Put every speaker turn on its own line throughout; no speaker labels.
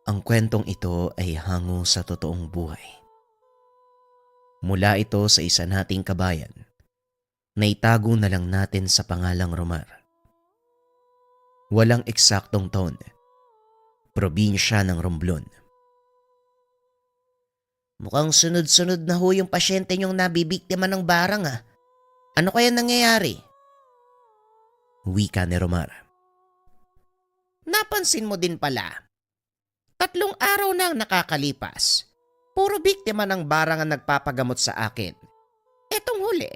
Ang kwentong ito ay hango sa totoong buhay. Mula ito sa isa nating kabayan na itago na lang natin sa pangalang Romar. Walang eksaktong taon, probinsya ng Romblon.
Mukhang sunod-sunod na ho yung pasyente niyong nabibiktima ng barang ah. Ano kaya nangyayari?
Wika ni Romar.
Napansin mo din pala. 3 araw na ang nakakalipas. Puro biktima ng barang ang nagpapagamot sa akin. Etong huli,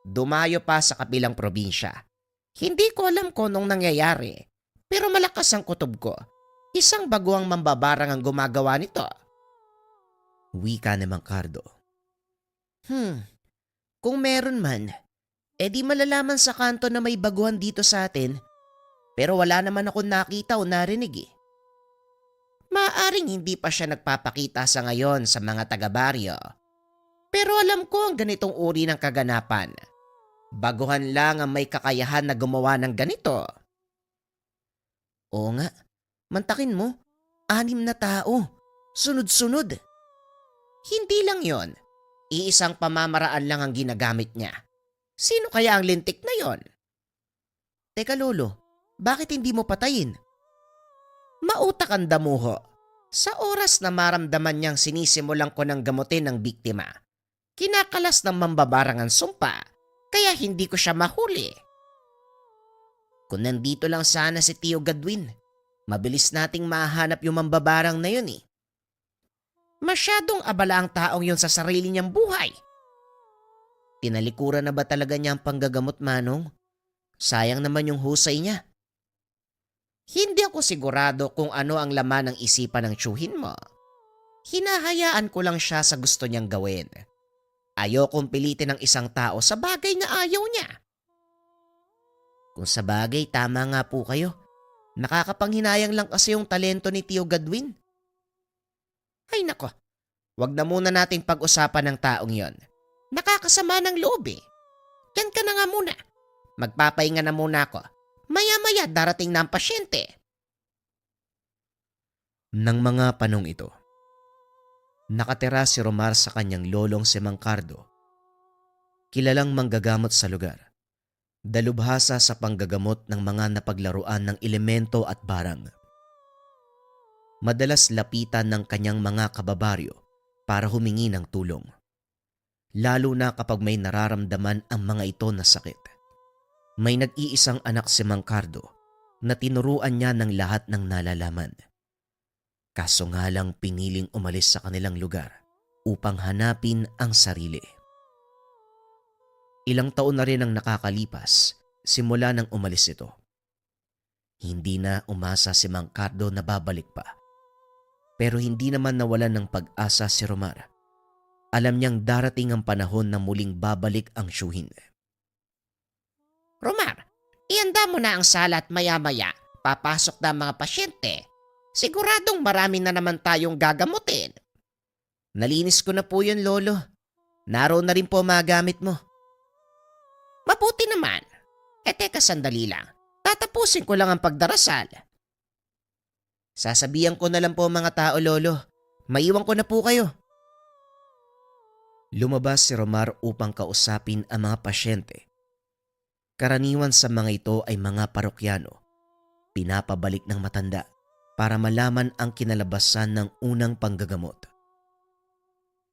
dumayo pa sa kabilang probinsya. Hindi ko alam kung anong nangyayari, pero malakas ang kutob ko. Isang baguang mambabarang ang gumagawa nito.
Wika ni Mang Cardo.
Kung meron man, edi malalaman sa kanto na may baguhan dito sa atin, pero wala naman ako nakita o narinig eh. Maaring hindi pa siya nagpapakita sa ngayon sa mga taga-baryo. Pero alam ko ang ganitong uri ng kaganapan. Baguhan lang ang may kakayahan na gumawa ng ganito. Oo nga, mantakin mo, 6 na tao, sunod-sunod. Hindi lang yon, iisang pamamaraan lang ang ginagamit niya. Sino kaya ang lintik na yon? Teka lolo, bakit hindi mo patayin? Mautak ang damuho. Sa oras na maramdaman niyang sinisimulan ko ng gamutin ng biktima, kinakalas ng mambabarang ang sumpa, kaya hindi ko siya mahuli. Kung nandito lang sana si Tio Gadwin, mabilis nating mahanap yung mambabarang na yun eh. Masyadong abala ang taong yun sa sarili niyang buhay. Tinalikuran na ba talaga niya ang panggagamot, Manong? Sayang naman yung husay niya. Hindi ako sigurado kung ano ang laman ng isipan ng tiyuhin mo. Hinahayaan ko lang siya sa gusto niyang gawin. Ayokong pilitin ng isang tao sa bagay na ayaw niya. Kung sa bagay, tama nga po kayo. Nakakapanghinayang lang kasi yung talento ni Tio Gadwin. Ay nako, wag na muna nating pag-usapan ng taong yon. Nakakasama ng loob eh. Yan ka na nga muna. Magpapahinga na muna ako. Maya-maya darating na ang pasyente.
Nang mga panong ito, nakatira si Romar sa kanyang lolong si Mang Cardo. Kilalang manggagamot sa lugar. Dalubhasa sa panggagamot ng mga napaglaruan ng elemento at barang. Madalas lapitan ng kanyang mga kababaryo para humingi ng tulong. Lalo na kapag may nararamdaman ang mga ito na sakit. May nag-iisang anak si Mang Cardo na tinuruan niya ng lahat ng nalalaman. Kaso nga lang piniling umalis sa kanilang lugar upang hanapin ang sarili. Ilang taon na rin ang nakakalipas simula nang umalis ito. Hindi na umasa si Mang Cardo na babalik pa. Pero hindi naman nawalan ng pag-asa si Romar. Alam niyang darating ang panahon na muling babalik ang tiyuhin.
Romar, ihanda mo na ang sala at maya-maya papasok na ang mga pasyente. Siguradong marami na naman tayong gagamutin. Nalinis ko na po yun, Lolo. Naroon na rin po mga gamit mo. Mabuti naman. Teka sandali lang. Tatapusin ko lang ang pagdarasal. Sasabihan ko na lang po mga tao, Lolo. Maiwan ko na po kayo.
Lumabas si Romar upang kausapin ang mga pasyente. Karaniwan sa mga ito ay mga parokyano, pinapabalik ng matanda para malaman ang kinalabasan ng unang panggagamot.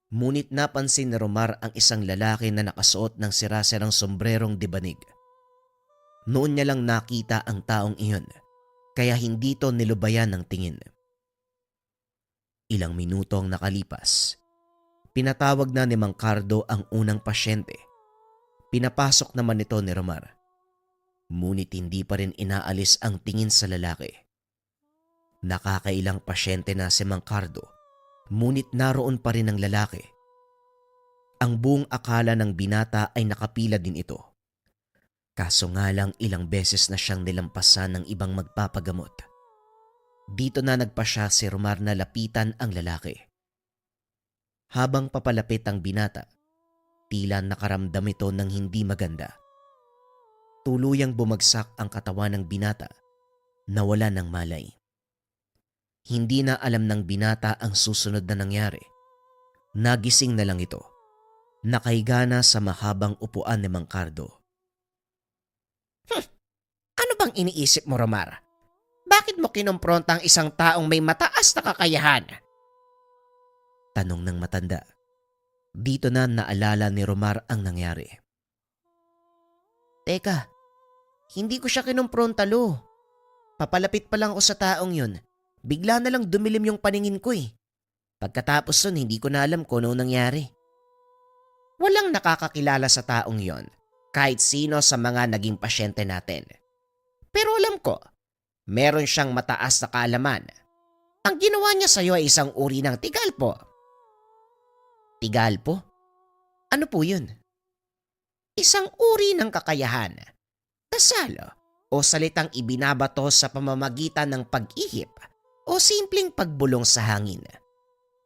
Ngunit napansin ni Romar ang isang lalaki na nakasuot ng sirasirang sombrerong dibanig. Noon niya lang nakita ang taong iyon, kaya hindi ito nilubayan ng tingin. Ilang minuto ang nakalipas. Pinatawag na ni Mang Cardo ang unang pasyente. Pinapasok naman ito ni Romar. Ngunit hindi pa rin inaalis ang tingin sa lalaki. Nakakailang pasyente na si Mang Cardo, ngunit naroon pa rin ang lalaki. Ang buong akala ng binata ay nakapila din ito. Kaso nga lang ilang beses na siyang nilampasan ng ibang magpapagamot. Dito na nagpasya si Romar na lapitan ang lalaki. Habang papalapit ang binata, tila nakaramdam ito ng hindi maganda. Tuluyang bumagsak ang katawan ng binata, nawala ng malay. Hindi na alam ng binata ang susunod na nangyari. Nagising na lang ito. Nakahiga na sa mahabang upuan ni Mang Cardo.
Ano bang iniisip mo, Romar? Bakit mo kinumpronta ang isang taong may mataas na kakayahan?
Tanong ng matanda. Dito na naalala ni Romar ang nangyari.
Teka, hindi ko siya kinumpronta, Lo. Papalapit pa lang ako sa taong yun. Bigla na lang dumilim yung paningin ko eh. Pagkatapos nun, hindi ko na alam kung ano nangyari. Walang nakakakilala sa taong yon, kahit sino sa mga naging pasyente natin. Pero alam ko, meron siyang mataas na kaalaman. Ang ginawa niya sa'yo ay isang uri ng tigalpo. Tigalpo? Ano po yun? Isang uri ng kakayahan. Dasal o salitang ibinabato sa pamamagitan ng pag-ihip o simpleng pagbulong sa hangin.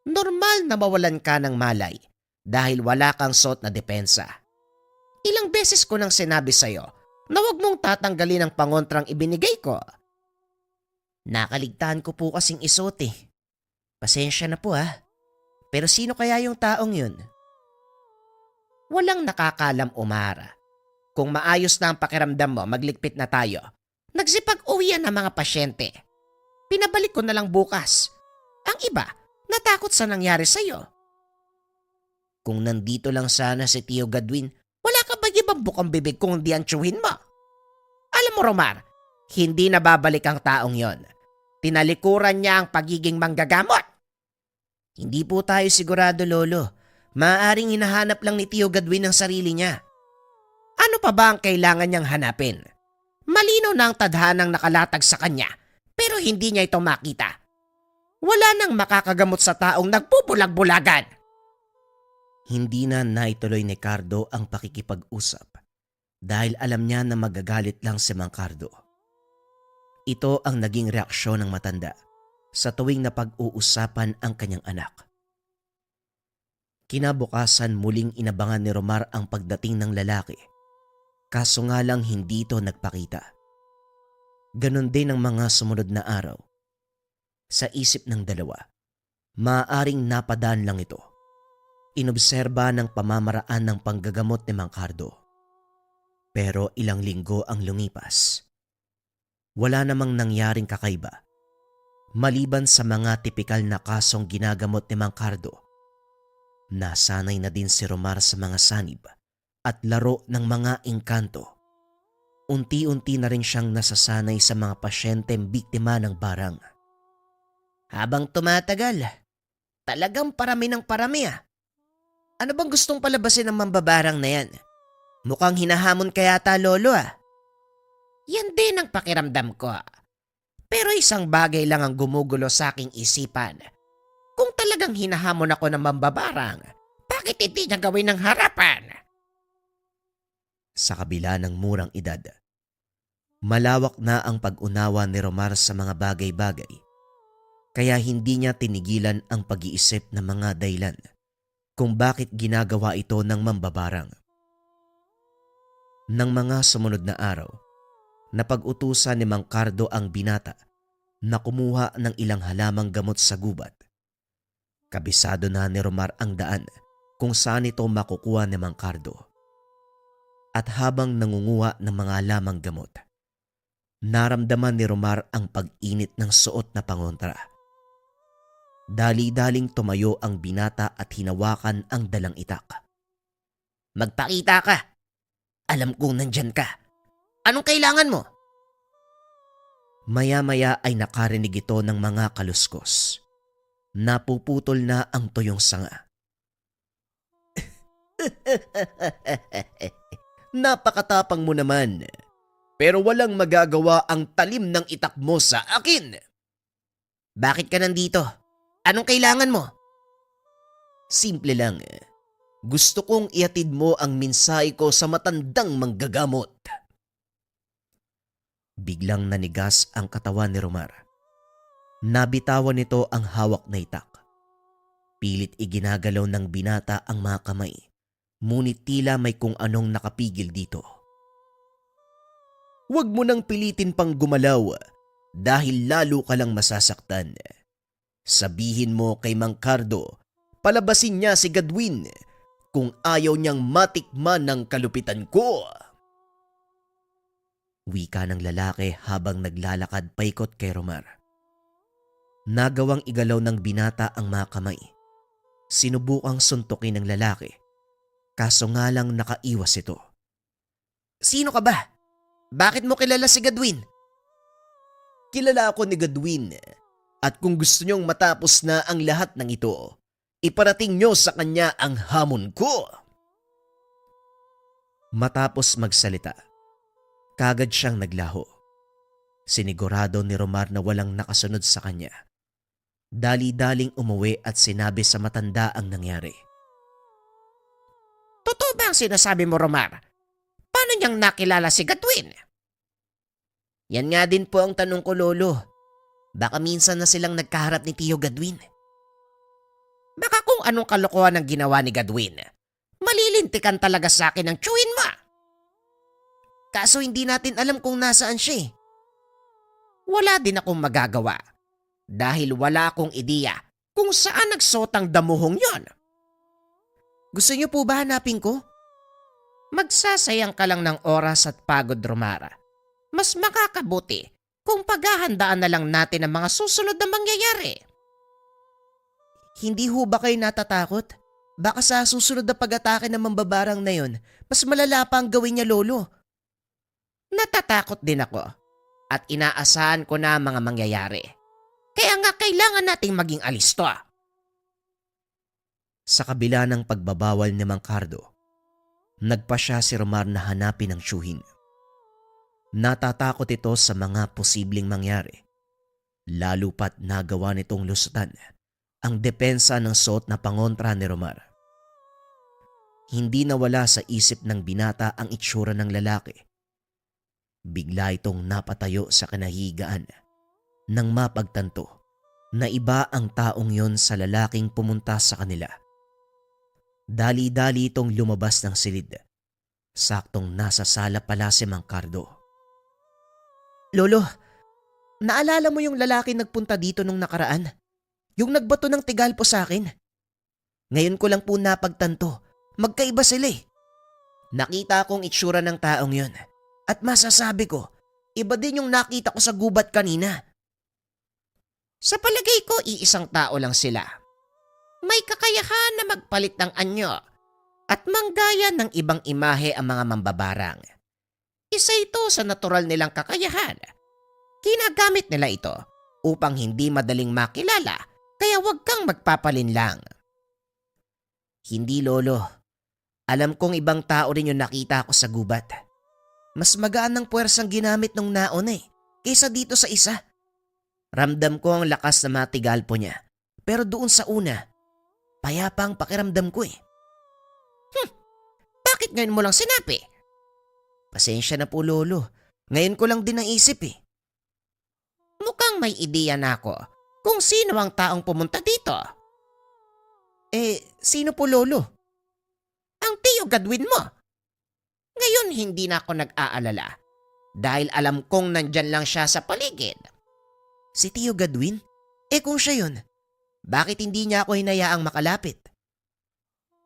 Normal na mawalan ka ng malay dahil wala kang suot na depensa. Ilang beses ko nang sinabi sa'yo na huwag mong tatanggalin ang pangontrang ibinigay ko. Nakaligtaan ko po kasing isuot eh. Pasensya na po ah. Pero sino kaya yung taong yun? Walang nakakalam, Umara. Kung maayos na ang pakiramdam mo, magligpit na tayo. Nagsipag-uwian ng mga pasyente. Pinabalik ko na lang bukas. Ang iba, natakot sa nangyari sa'yo. Kung nandito lang sana si Tio Gadwin, wala ka ba ibang bukang bibig kung hindi antsuhin mo? Alam mo, Romar, hindi na babalik ang taong yon. Tinalikuran niya ang pagiging manggagamot. Hindi po tayo sigurado, Lolo. Maaaring hinahanap lang ni Tio Gadwin ang sarili niya. Ano pa ba ang kailangan niyang hanapin? Malinaw na ang tadhanang nakalatag sa kanya, pero hindi niya ito makita. Wala nang makakagamot sa taong nagbubulag-bulagan.
Hindi na naituloy ni Cardo ang pakikipag-usap dahil alam niya na magagalit lang si Mang Cardo. Ito ang naging reaksyon ng matanda sa tuwing napag-uusapan ang kanyang anak. Kinabukasan muling inabangan ni Romar ang pagdating ng lalaki, kaso nga lang hindi ito nagpakita. Ganon din ang mga sumunod na araw. Sa isip ng dalawa, maaaring napadaan lang ito. Inobserba ng pamamaraan ng panggagamot ni Mang Cardo. Pero ilang linggo ang lumipas. Wala namang nangyaring kakaiba. Maliban sa mga tipikal na kasong ginagamot ni Mang Cardo, nasanay na din si Romar sa mga sanib at laro ng mga engkanto. Unti-unti na rin siyang nasasanay sa mga pasyenteng biktima ng barang.
Habang tumatagal, talagang parami ng parami ah. Ano bang gustong palabasin ng mambabarang na yan? Mukhang hinahamon ka yata, Lolo ah. Yan din ang pakiramdam ko. Pero isang bagay lang ang gumugulo sa aking isipan. Kung talagang hinahamon ako ng mambabarang, bakit hindi niya gawin ng harapan?
Sa kabila ng murang edad, malawak na ang pag-unawa ni Romar sa mga bagay-bagay, kaya hindi niya tinigilan ang pag-iisip ng mga dahilan kung bakit ginagawa ito ng mambabarang. Nang mga sumunod na araw, napag-utusan ni Mang Cardo ang binata na kumuha ng ilang halamang gamot sa gubat. Kabisado na ni Romar ang daan kung saan ito makukuha ni Mang Cardo. At habang nangunguha ng mga halamang gamot, naramdaman ni Romar ang pag-init ng suot na pangontra. Dali-daling tumayo ang binata at hinawakan ang dalang itak.
Magpakita ka. Alam kong nandyan ka. Anong kailangan mo?
Maya-maya ay nakarinig ito ng mga kaluskos. Napuputol na ang tuyong sanga. Napakatapang mo naman, pero walang magagawa ang talim ng itak mo sa akin.
Bakit ka nandito? Anong kailangan mo?
Simple lang. Gusto kong ihatid mo ang mensahe ko sa matandang manggagamot. Biglang nanigas ang katawan ni Romar. Nabitawan nito ang hawak na itak. Pilit iginagalaw ng binata ang mga kamay, ngunit tila may kung anong nakapigil dito. Huwag mo nang pilitin pang gumalaw dahil lalo ka lang masasaktan. Sabihin mo kay Mang Cardo, palabasin niya si Gadwin kung ayaw niyang matikman ng kalupitan ko. Wika ng lalaki habang naglalakad paikot kay Romar. Nagawang igalaw ng binata ang mga kamay. Sinubukang suntukin ng lalaki, kaso nga lang nakaiwas ito.
Sino ka ba? Bakit mo kilala si Gadwin?
Kilala ako ni Gadwin, at kung gusto niyong matapos na ang lahat ng ito, iparating niyo sa kanya ang hamon ko. Matapos magsalita, kagad siyang naglaho. Sinigurado ni Romar na walang nakasunod sa kanya. Dali-daling umuwi at sinabi sa matanda ang nangyari.
Totoo ba ang sinasabi mo, Romar? Paano niyang nakilala si Gadwin?
Yan nga din po ang tanong ko, Lolo. Baka minsan na silang nagkaharap ni Tio Gadwin.
Baka kung anong kalokohan ang ginawa ni Gadwin, malilintikan talaga sa akin ang tiyuhin mo.
Kaso hindi natin alam kung nasaan siya eh.
Wala din akong magagawa dahil wala akong ideya kung saan nagsuot ang damuhong yon.
Gusto niyo po ba hanapin ko?
Magsasayang ka lang ng oras at pagod, Romara. Mas makakabuti kung paghahandaan na lang natin ang mga susunod na mangyayari.
Hindi ho ba kayo natatakot? Baka sa susunod na pag-atake ng mambabarang na yon, mas malala pa ang gawin niya, Lolo.
Natatakot din ako at inaasahan ko na ang mga mangyayari. Kaya nga kailangan nating maging alisto.
Sa kabila ng pagbabawal ni Mang Cardo, nagpa siya si Romar na hanapin ang tiyuhin. Natatakot ito sa mga posibleng mangyari, lalo pat nagawa nitong lusutan ang depensa ng suot na pangontra ni Romar. Hindi nawala sa isip ng binata ang itsura ng lalaki. Bigla itong napatayo sa kinahigaan nang mapagtanto na iba ang taong yon sa lalaking pumunta sa kanila. Dali-dali itong lumabas ng silid. Saktong nasa sala pala si Mang Cardo. Lolo, naalala mo yung lalaki nagpunta dito nung nakaraan? Yung nagbato ng tigalpo sa akin? Ngayon ko lang po napagtanto, magkaiba sila eh. Nakita kong itsura ng taong yon at masasabi ko, iba din yung nakita ko sa gubat kanina.
Sa palagay ko, iisang tao lang sila. May kakayahan na magpalit ng anyo at manggaya ng ibang imahe ang mga mambabarang. Isa ito sa natural nilang kakayahan. Ginagamit nila ito upang hindi madaling makilala, kaya huwag kang magpapalinlang.
Hindi, Lolo. Alam kong ibang tao rin yung nakita ko sa gubat. Mas magaan ng puwersang ginamit nung naon eh, kaysa dito sa isa. Ramdam ko ang lakas na matigalpo niya, pero doon sa una, payapa ang pakiramdam ko eh.
Bakit ngayon mo lang sinabi?
Pasensya na po, Lolo. Ngayon ko lang din naisip eh.
Mukhang may ideya na ako kung sino ang taong pumunta dito.
Sino po, Lolo?
Ang Tio Gadwin mo. Ngayon hindi na ako nag-aalala dahil alam kong nandyan lang siya sa paligid.
Si Tio Gadwin? Kung siya yun, bakit hindi niya ako hinayaang makalapit?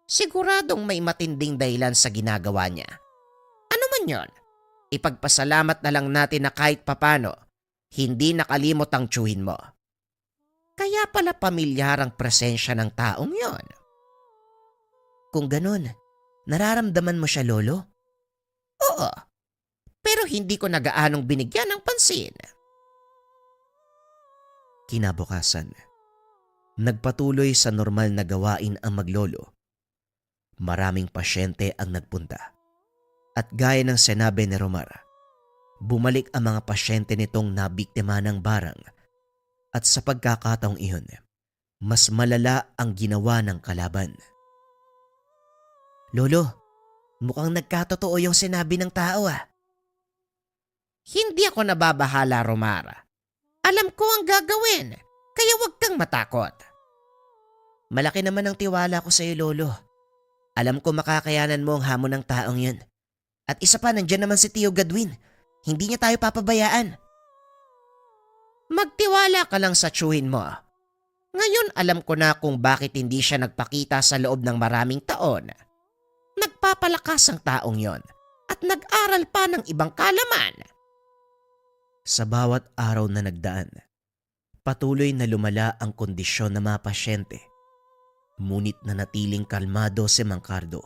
Siguradong may matinding dahilan sa ginagawa niya. Ano man yon? Ipagpasalamat na lang natin na kahit papano, hindi nakalimot ang tiyuhin mo. Kaya pala pamilyar ang presensya ng taong yon.
Kung ganun, nararamdaman mo siya, Lolo?
Oo, pero hindi ko nagaanong binigyan ng pansin.
Kinabukasan, nagpatuloy sa normal na gawain ang maglolo. Maraming pasyente ang nagpunta. At gaya ng sinabi ni Romar, bumalik ang mga pasyente nitong nabiktima ng barang. At sa pagkakataong iyon, mas malala ang ginawa ng kalaban. Lolo, mukhang nagkatotoo yung sinabi ng tao ah.
Hindi ako nababahala, Romar. Alam ko ang gagawin, kaya huwag kang matakot.
Malaki naman ang tiwala ko sa iyo, Lolo. Alam ko makakayanan mo ang hamon ng taong yun. At isa pa, nandyan naman si Tio Gadwin. Hindi niya tayo papabayaan.
Magtiwala ka lang sa tiyuhin mo. Ngayon alam ko na kung bakit hindi siya nagpakita sa loob ng maraming taon. Nagpapalakas ang taong yon at nag-aral pa ng ibang kalaman.
Sa bawat araw na nagdaan, patuloy na lumala ang kondisyon ng mga pasyente. Ngunit nanatiling kalmado si Mang Cardo.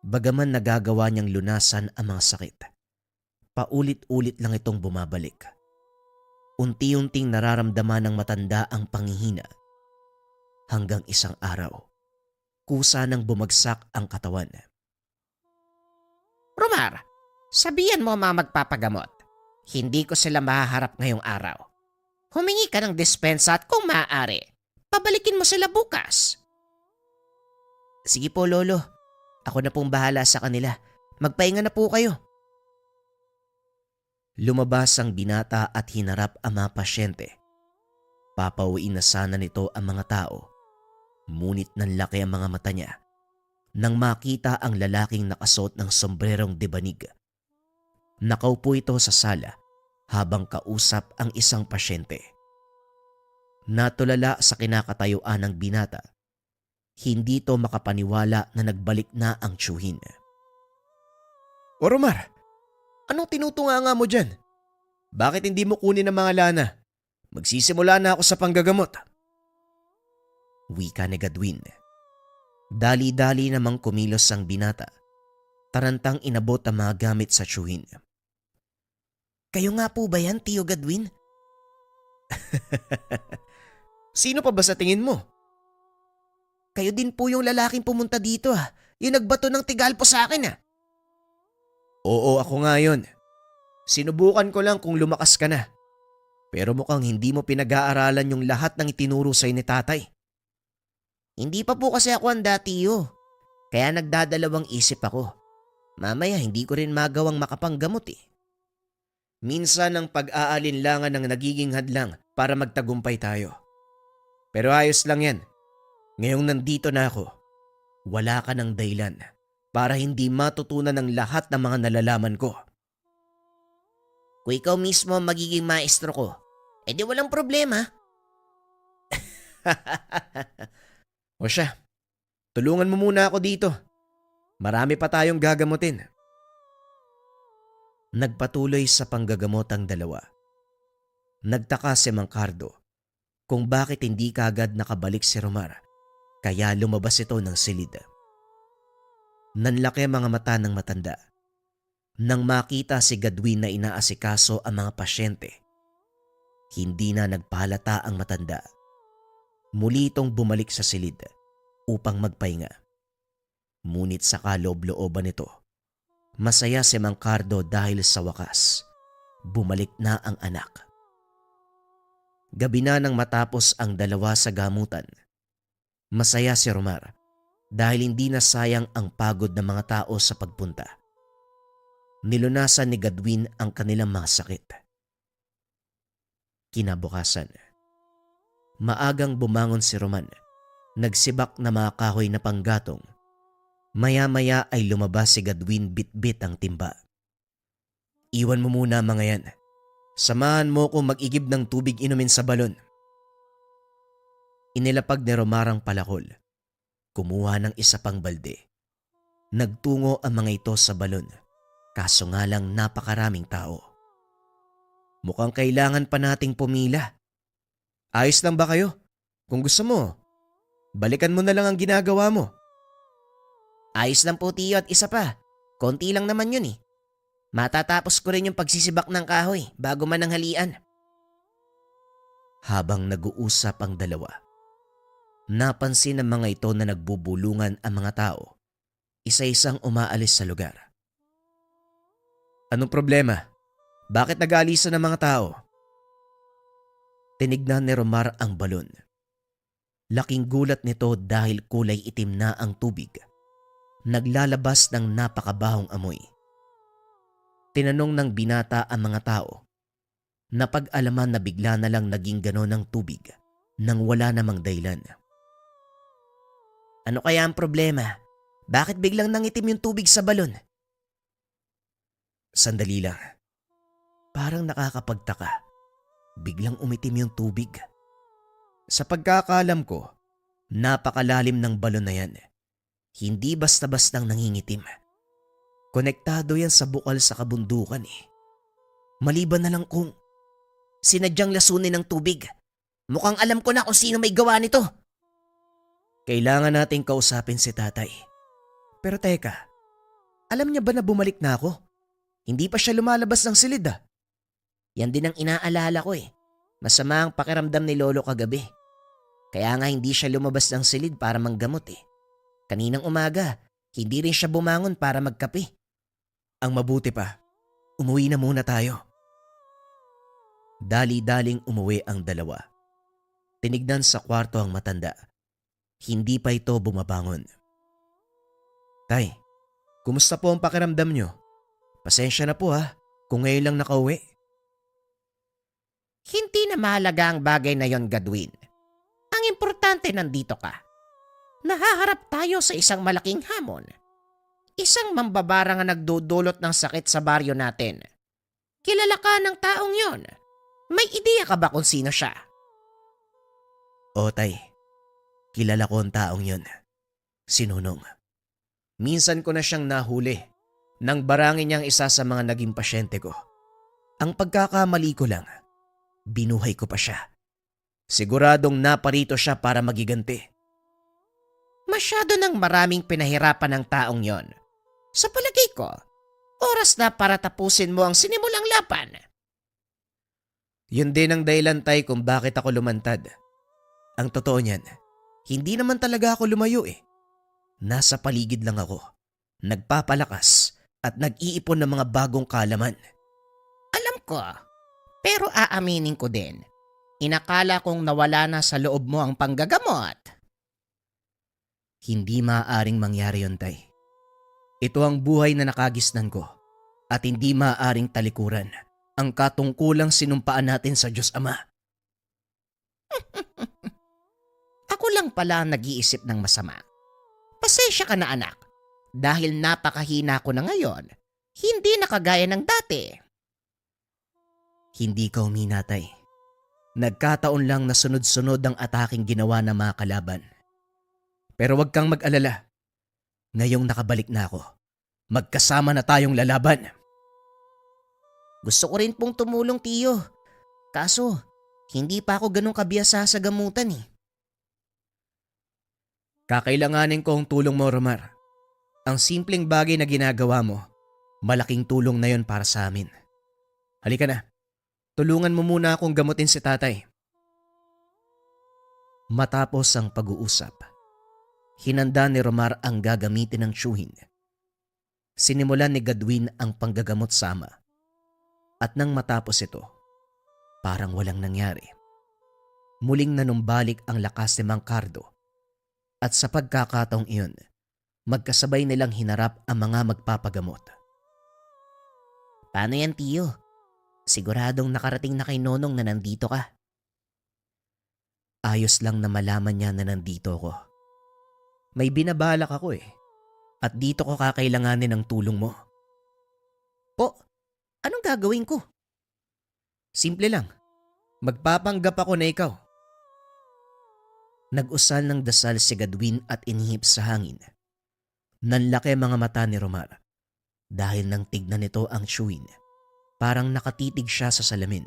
Bagaman nagagawa niyang lunasan ang mga sakit, paulit-ulit lang itong bumabalik. Unti-unting nararamdaman ng matanda ang panghihina. Hanggang isang araw, kusa nang bumagsak ang katawan.
Romar, sabihan mo mga magpapagamot. Hindi ko sila mahaharap ngayong araw. Humingi ka ng dispensa at kung maaari, pabalikin mo sila bukas.
Sige po, Lolo. Ako na pong bahala sa kanila. Magpahinga na po kayo. Lumabas ang binata at hinarap ang mga pasyente. Papauwiin na sana nito ang mga tao. Ngunit nanlaki ang mga mata niya nang makita ang lalaking nakasuot ng sombrerong debanig. Nakaupo ito sa sala habang kausap ang isang pasyente. Natulala sa kinakatayuan ng binata. Hindi to makapaniwala na nagbalik na ang tiyuhin. O Romar, anong tinutunganga mo dyan? Bakit hindi mo kunin ang mga lana? Magsisimula na ako sa panggagamot. Wika ni Gadwin. Dali-dali namang kumilos ang binata. Tarantang inabot ang mga gamit sa tiyuhin. Kayo nga po ba yan, Tio Gadwin? Sino pa ba sa tingin mo? Kayo din po yung lalaking pumunta dito Yung nagbato ng tigalpo sa akin Oo, ako nga yun. Sinubukan ko lang kung lumakas ka na. Pero mukhang hindi mo pinag-aaralan yung lahat ng itinuro sa'yo ni tatay. Hindi pa po kasi ako handa, Tio. Kaya nagdadalawang isip ako. Mamaya hindi ko rin magawang makapanggamot Minsan ang pag-aalinlangan ng nagiging hadlang para magtagumpay tayo. Pero ayos lang yan. Ngayong nandito na ako, wala ka ng dahilan para hindi matutunan ng lahat ng mga nalalaman ko. Kung ikaw mismo ang magiging maestro ko, edi walang problema. O siya, tulungan mo muna ako dito. Marami pa tayong gagamutin. Nagpatuloy sa panggagamot ang dalawa. Nagtaka si Mang Cardo kung bakit hindi kaagad nakabalik si Romar, kaya lumabas ito ng silid. Nanlaki ang mga mata ng matanda. Nang makita si Gadwin na inaasikaso ang mga pasyente, hindi na nagpahalata ang matanda. Muli itong bumalik sa silid upang magpahinga. Ngunit sa kaloob-looban nito, masaya si Mang Cardo dahil sa wakas, bumalik na ang anak. Gabi na nang matapos ang dalawa sa gamutan. Masaya si Romar dahil hindi na sayang ang pagod ng mga tao sa pagpunta. Nilunasan ni Gadwin ang kanilang mga sakit. Kinabukasan, maagang bumangon si Roman, nagsibak na mga kahoy na panggatong. Maya-maya ay lumabas si Gadwin bit-bit ang timba. Iwan mo muna mga yan. Samahan mo kung mag-igib ng tubig inumin sa balon. Inilapag ni Romar ang palakol. Kumuha ng isa pang balde. Nagtungo ang mga ito sa balon. Kaso nga lang napakaraming tao. Mukhang kailangan pa nating pumila. Ayos lang ba kayo? Kung gusto mo, balikan mo na lang ang ginagawa mo. Ayos lang po, Tiyo, at isa pa. Konti lang naman yun Matatapos ko rin yung pagsisibak ng kahoy bago man ang halian. Habang nag-uusap ang dalawa, napansin ng mga ito na nagbubulungan ang mga tao. Isa-isang umaalis sa lugar. Anong problema? Bakit nag-aalisan ng mga tao? Tinignan ni Romar ang balon. Laking gulat nito dahil kulay itim na ang tubig. Naglalabas ng napakabahong amoy. Tinanong ng binata ang mga tao. Napag-alaman na bigla na lang naging ganon ang tubig nang wala namang dahilan. Ano kaya ang problema? Bakit biglang nangitim yung tubig sa balon? Sandali lang. Parang nakakapagtaka. Biglang umitim yung tubig. Sa pagkakaalam ko, napakalalim ng balon na yan. Hindi basta-bastang nangingitim. Konektado yan sa bukal sa kabundukan eh. Maliban na lang kung
Sinadyang lasunin ng tubig. Mukhang alam ko na kung sino may gawa nito.
kailangan nating kausapin si tatay. Pero teka, alam niya ba na bumalik na ako? Hindi pa siya lumalabas ng silid ah.
Yan din ang inaalala ko eh. Masama ang pakiramdam ni Lolo kagabi. Kaya nga hindi siya lumabas ng silid para manggamot eh. Kaninang umaga, hindi rin siya bumangon para magkape.
Ang mabuti pa, umuwi na muna tayo. Dali-daling umuwi ang dalawa. Tinignan sa kwarto ang matanda. Hindi pa ito bumabangon. Tay, kumusta po ang pakiramdam nyo? Pasensya na po ha, kung ngayon lang nakauwi.
Hindi na mahalaga ang bagay na yon, Gadwin. Ang importante nandito ka. Nahaharap tayo sa isang malaking hamon. Isang mambabara nga nagdudulot ng sakit sa baryo natin. Kilala ka ng taong yon. May ideya ka ba kung sino siya?
O tay, kilala ko ang taong yon. Si Nonong. Minsan ko na siyang nahuli nang barangin niyang isa sa mga naging pasyente ko. Ang pagkakamali ko lang, binuhay ko pa siya. Siguradong naparito siya para magiganti.
Masyado nang maraming pinahirapan ng taong yon. Sa palagay ko, oras na para tapusin mo ang sinimulang laban.
Yun din ang dahilan tay kung bakit ako lumantad. Ang totoo niyan, hindi naman talaga ako lumayo eh. Nasa paligid lang ako, nagpapalakas at nag-iipon ng mga bagong kalaman.
Alam ko, pero aaminin ko din, inakala kong nawala na sa loob mo ang panggagamot.
Hindi maaaring mangyari yun tay. Ito ang buhay na nakagisnan ko at hindi maaaring talikuran ang katungkulang sinumpaan natin sa Diyos Ama.
Ako lang pala ang nag-iisip ng masama. Pasensya ka na anak, dahil napakahina ko na ngayon, hindi na kagaya ng dati.
Hindi ka uminatay. Nagkataon lang na sunod-sunod ang ataking ginawa ng mga kalaban. Pero wag kang mag-alala. Ngayong nakabalik na ako, magkasama na tayong lalaban.
Gusto ko rin pong tumulong, tiyo. Kaso, hindi pa ako ganun kabiyasa sa gamutan eh.
Kakailanganin ko ang tulong mo, Romar. Ang simpleng bagay na ginagawa mo, malaking tulong na yon para sa amin. Halika na, tulungan mo muna akong gamutin si tatay. Matapos ang pag-uusap, hinanda ni Romar ang gagamitin ng tiyuhin. Sinimulan ni Gadwin ang panggagamot sama. At nang matapos ito, parang walang nangyari. Muling nanumbalik ang lakas ni Mang Cardo. At sa pagkakataong iyon, magkasabay nilang hinarap ang mga magpapagamot.
Paano yan, tiyo? Siguradong nakarating na kay Nonong na nandito ka.
Ayos lang na malaman niya na nandito ako. May binabalak ako eh. At dito ko kakailanganin ng tulong mo.
Po, anong gagawin ko?
Simple lang. Magpapanggap ako na ikaw. Nag-usal ng dasal si Gadwin at inihip sa hangin. Nanlaki mga mata ni Romar dahil nang tignan nito ang tiyuhin. Parang nakatitig siya sa salamin.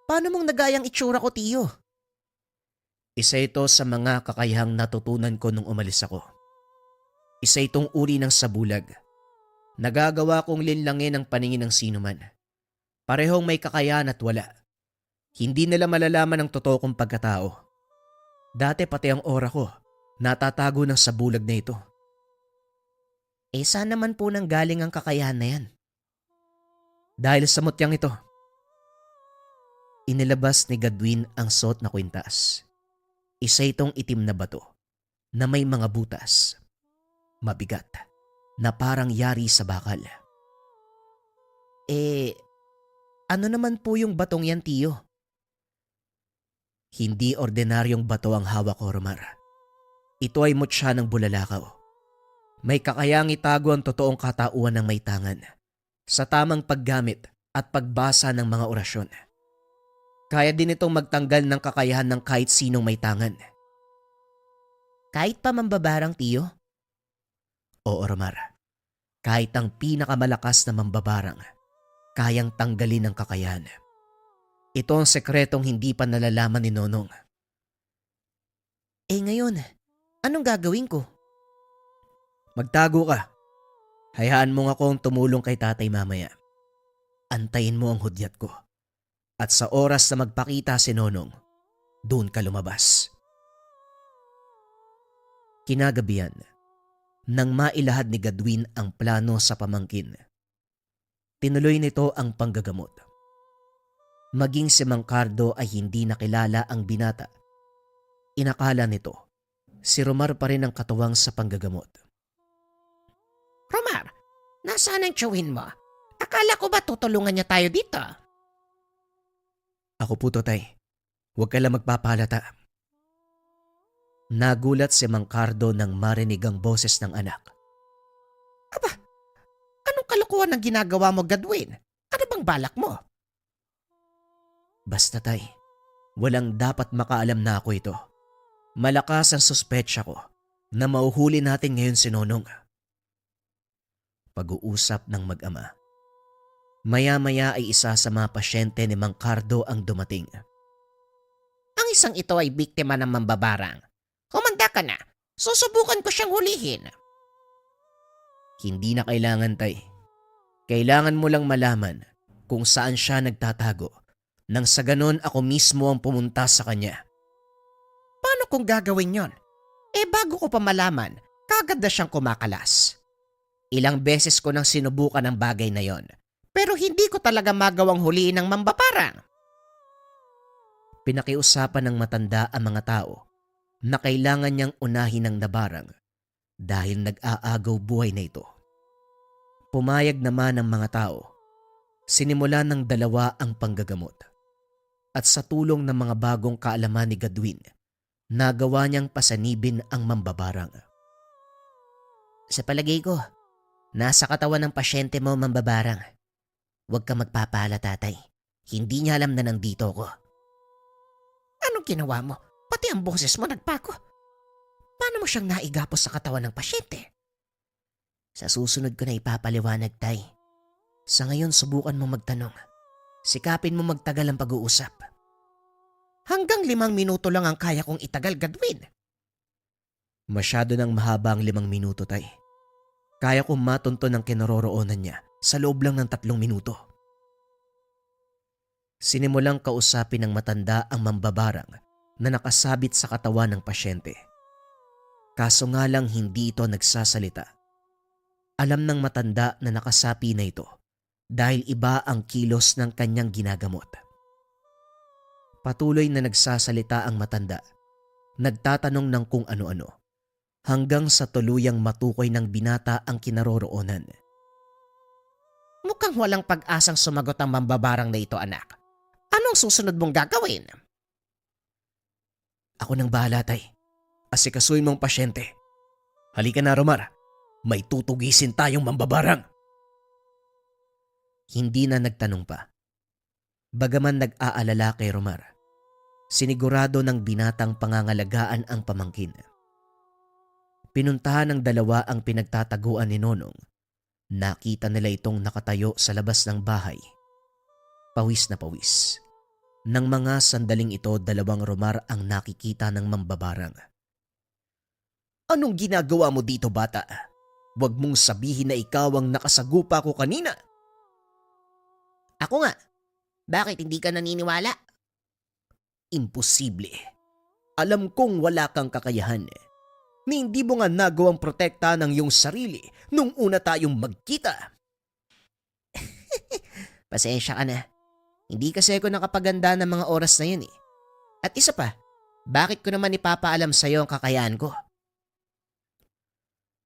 Paano mong nagayang itsura ko, tiyo?
Isa ito sa mga kakayahang natutunan ko nung umalis ako. Isa itong uri ng sabulag. Nagagawa kong linlangin ang paningin ng sinuman. Parehong may kakayahan at wala. Hindi nila malalaman ang totoo kong pagkatao. Dati pati ang aura ko, natatago ng sabulag na ito.
Saan naman po nang galing ang kakayahan na yan?
Dahil sa mutyang ito. Inilabas ni Gadwin ang suot na kwintas. Isa itong itim na bato na may mga butas. Mabigat na parang yari sa bakal.
Ano naman po yung batong yan, tiyo?
Hindi ordinaryong bato ang hawak ko, Romar. Ito ay mutya ng bulalakaw. May kakayang itago ang totoong katauhan ng may tangan sa tamang paggamit at pagbasa ng mga orasyon. Kaya din itong magtanggal ng kakayahan ng kahit sinong may tangan.
Kahit pa mambabarang, tiyo?
Oo, Romar. Kahit ang pinakamalakas na mambabarang, kayang tanggalin ng kakayahan. Ito ang sekretong hindi pa nalalaman ni Nonong.
Ngayon, anong gagawin ko?
Magtago ka. Hayaan mo nga akong tumulong kay tatay mamaya. Antayin mo ang hudyat ko. At sa oras na magpakita si Nonong, doon ka lumabas. Kinagabihan, nang mailahad ni Gadwin ang plano sa pamangkin, tinuloy nito ang panggagamot. Maging si Mang Cardo ay hindi nakilala ang binata. Inakala nito, si Romar pa rin ang katuwang sa panggagamot.
Romar, nasaan ang tiyuhin mo? Akala ko ba tutulungan niya tayo dito?
Ako po to, tay. Huwag ka lang magpapalata. Nagulat si Mang Cardo nang marinig ang boses ng anak.
Aba, anong kalukuhan ang ginagawa mo, Gadwin? Ano bang balak mo?
Basta, tay. Walang dapat makaalam na ako ito. Malakas ang suspetsya ko na mauhuli natin ngayon si Nonong. Pag-uusap ng mag-ama. Maya-maya ay isa sa mga pasyente ni Mang Cardo ang dumating.
Ang isang ito ay biktima ng mambabarang. Humanda ka na. Susubukan ko siyang hulihin.
Hindi na kailangan, tay. Kailangan mo lang malaman kung saan siya nagtatago. Nang sa ganon ako mismo ang pumunta sa kanya.
Paano kung gagawin yon? Bago ko pa malaman, kagad na siyang kumakalas. Ilang beses ko nang sinubukan ang bagay na yon, pero hindi ko talaga magawang huliin ng mambabarang.
Pinakiusapan ng matanda ang mga tao na kailangan niyang unahin ng nabarang dahil nag-aagaw buhay na ito. Pumayag naman ang mga tao. Sinimula ng dalawa ang panggagamot. At sa tulong ng mga bagong kaalaman ni Gadwin, nagawa niyang pasanibin ang mambabarang.
Sa palagay ko, nasa katawan ng pasyente mo mambabarang. Huwag ka magpapala, tatay. Hindi niya alam na nandito ko. Anong ginawa mo? Pati ang boses mo nagpago. Paano mo siyang naigapos sa katawan ng pasyente? Sa susunod ko na ipapaliwanag, tay. Sa ngayon, subukan mo magtanong. Sikapin mo magtagal ang pag-uusap. Hanggang 5 minuto lang ang kaya kong itagal, Gadwin.
Masyado nang mahaba ang 5 minuto, tay. Kaya kong matunto ng kinaroroonan niya sa loob lang ng 3 minuto. Sinimulang kausapin ng matanda ang mambabarang na nakasabit sa katawan ng pasyente. Kaso nga lang hindi ito nagsasalita. Alam ng matanda na nakasapi na ito dahil iba ang kilos ng kanyang ginagamot. Patuloy na nagsasalita ang matanda, nagtatanong ng kung ano-ano, hanggang sa tuluyang matukoy ng binata ang kinaroroonan.
Mukhang walang pag-asang sumagot ang mambabarang na ito, anak. Anong susunod mong gagawin?
Ako nang bahala, tay. Asikasuin mong pasyente. Halika na, Romar. May tutugisin tayong mambabarang. Hindi na nagtanong pa. Bagaman nag-aalala kay Romar, sinigurado ng binatang pangangalagaan ang pamangkin. Pinuntahan ng dalawa ang pinagtataguan ni Nonong. Nakita nila itong nakatayo sa labas ng bahay. Pawis na pawis. Nang mga sandaling ito, 2 Romar ang nakikita ng mambabarang. Anong ginagawa mo dito, bata? Huwag mong sabihin na ikaw ang nakasagupa ko kanina.
Ako nga. Bakit hindi ka naniniwala?
Imposible. Alam kong wala kang kakayahan. Ni hindi mo nga nagawang protekta ng iyong sarili nung una tayong magkita.
Pasensya ka na. Hindi kasi ako nakapaganda ng mga oras na yun eh. At isa pa, bakit ko naman ipapaalam sa'yo ang kakayahan ko?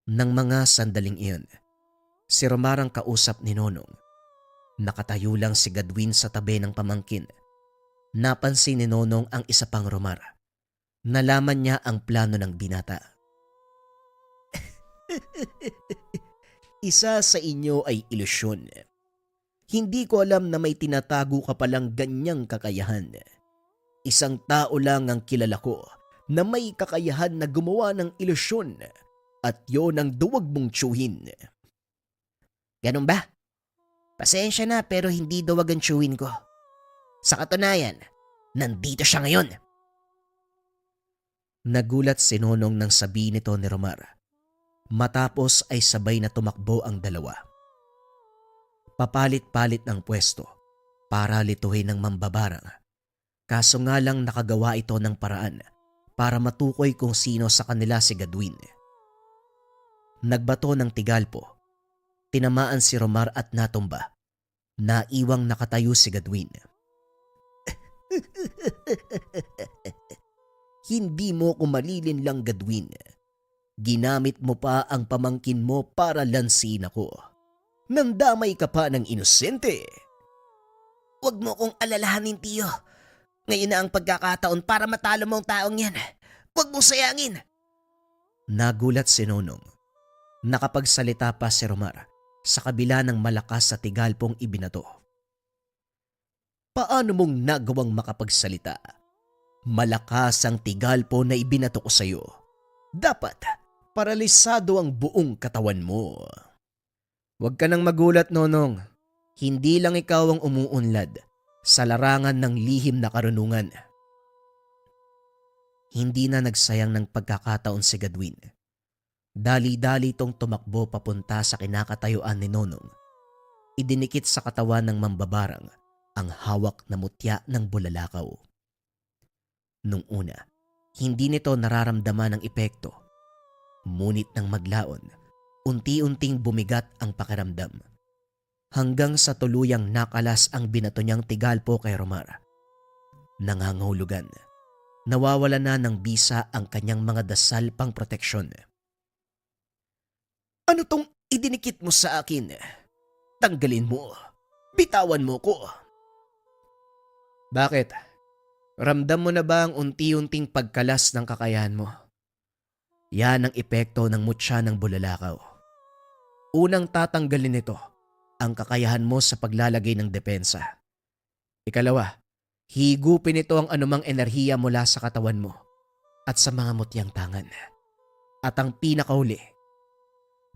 Nang mga sandaling iyon, si Romar ang kausap ni Nonong. Nakatayo lang si Gadwin sa tabi ng pamangkin. Napansin ni Nonong ang isa pang Romar. Nalaman niya ang plano ng binata. Isa sa inyo ay ilusyon. Hindi ko alam na may tinatago ka palang ganyang kakayahan. Isang tao lang ang kilala ko na may kakayahan na gumawa ng ilusyon at yon ang duwag mong tsuhin.
Ganun ba? Pasensya na pero hindi duwag ang chewin ko. Sa katunayan, nandito siya ngayon.
Nagulat si Nonong nang sabihin nito ni Romar. Matapos ay sabay na tumakbo ang dalawa. Papalit-palit ng pwesto para lituhin ng mambabarang. Kaso nga lang nakagawa ito ng paraan para matukoy kung sino sa kanila si Gadwin. Nagbato ng tigalpo. Tinamaan si Romar at natumba. Naiwang nakatayo si Gadwin. Hindi mo ko malilin lang, Gadwin. Ginamit mo pa ang pamangkin mo para lansin ako. Nandamay ka pa ng inosente.
Huwag mo kong alalahanin, tiyo. Ngayon na ang pagkakataon para matalo mo ang taong yan. Huwag mong sayangin.
Nagulat si Nonong. Nakapagsalita pa si Romar sa kabila ng malakas sa tigalpong ibinato. Paano mong nagawang makapagsalita? Malakas ang tigalpo na ibinato ko sa iyo. Dapat paralisado ang buong katawan mo. Huwag ka nang magulat, Nonong. Hindi lang ikaw ang umuunlad sa larangan ng lihim na karunungan. Hindi na nagsayang ng pagkakataon si Gadwin. Dali-dali itong tumakbo papunta sa kinakatayuan ni Nonong. Idinikit sa katawan ng mambabarang ang hawak na mutya ng bulalakaw. Nung una, hindi nito nararamdaman ang epekto. Ngunit nang maglaon, unti-unting bumigat ang pakiramdam. Hanggang sa tuluyang nakalas ang binato niyang tigalpo kay Romar. Nangangahulugan, nawawala na ng bisa ang kanyang mga dasal pang proteksyon. Ano tong idinikit mo sa akin? Tanggalin mo. Bitawan mo ko. Bakit? Ramdam mo na ba ang unti-unting pagkalas ng kakayahan mo? Yan ang epekto ng mutya ng bulalakaw. Unang tatanggalin nito ang kakayahan mo sa paglalagay ng depensa. Ikalawa, higupin ito ang anumang enerhiya mula sa katawan mo at sa mga mutyang tangan. At ang pinakauli,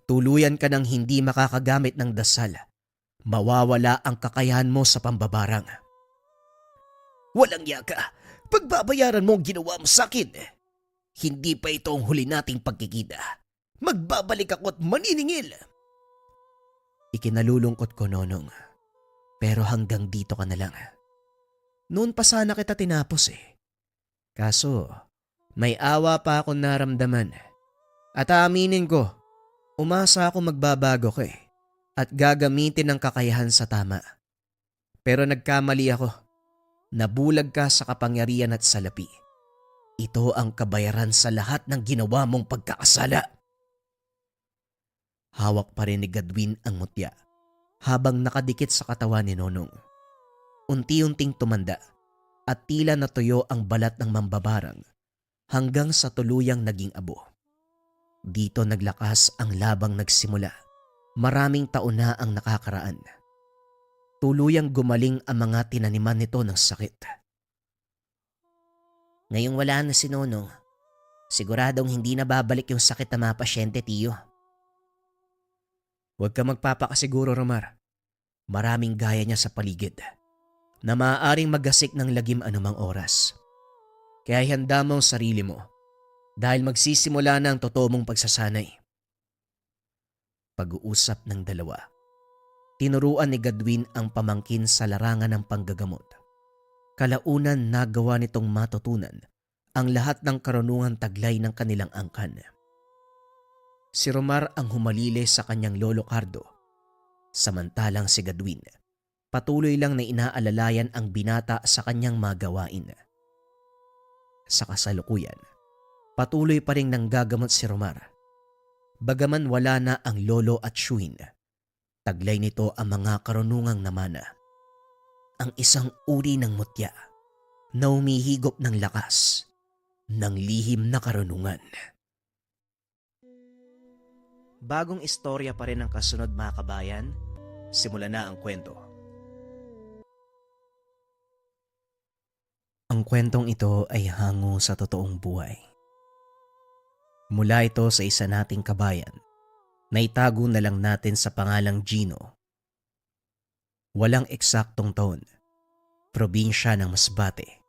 tuluyan ka ng hindi makakagamit ng dasal. Mawawala ang kakayahan mo sa pambabarang. Walang yaka, pagbabayaran mo ang ginawa mo sa akin. Hindi pa ito ang huli nating pagkikita. Magbabalik ako at maniningil. Ikinalulungkot ko, Nonong. Pero hanggang dito ka na lang. Noon pa sana kita tinapos eh. Kaso, may awa pa akong naramdaman. At aaminin ko, umasa ako magbabago ko eh. At gagamitin ang kakayahan sa tama. Pero nagkamali ako. Nabulag ka sa kapangyarihan at salapi. Ito ang kabayaran sa lahat ng ginawa mong pagkakasala. Hawak pa rin ni Gadwin ang mutya habang nakadikit sa katawan ni Nonong. Unti-unting tumanda at tila natuyo ang balat ng mambabarang hanggang sa tuluyang naging abo. Dito naglakas ang labang nagsimula. Maraming taon na ang nakakaraan. Tuluyang gumaling ang mga tinaniman nito ng sakit.
Ngayong wala na si Nonong, siguradong hindi na babalik yung sakit ng mga pasyente, tiyo.
Huwag ka magpapakasiguro, Romar. Maraming gaya niya sa paligid na maaaring magasik ng lagim anumang oras. Kaya handa mo ang sarili mo dahil magsisimula na ang totoo mong pagsasanay. Pag-uusap ng dalawa. Tinuruan ni Gadwin ang pamangkin sa larangan ng panggagamot. Kalaunan nagawa nitong matutunan ang lahat ng karunungan taglay ng kanilang angkan. Si Romar ang humalili sa kanyang lolo Cardo. Samantalang si Gadwin, patuloy lang na inaalalayan ang binata sa kanyang magawain. Sa kasalukuyan, patuloy pa rin nanggagamot si Romar. Bagaman wala na ang lolo at Shuin, taglay nito ang mga karunungang namana. Ang isang uri ng mutya na humihigop ng lakas ng lihim na karunungan. Bagong istorya pa rin ang kasunod, mga kabayan. Simulan na ang kwento. Ang kwentong ito ay hango sa totoong buhay. Mula ito sa isa nating kabayan na itago na lang natin sa pangalang Gino. Walang eksaktong taon, probinsya ng Masbate.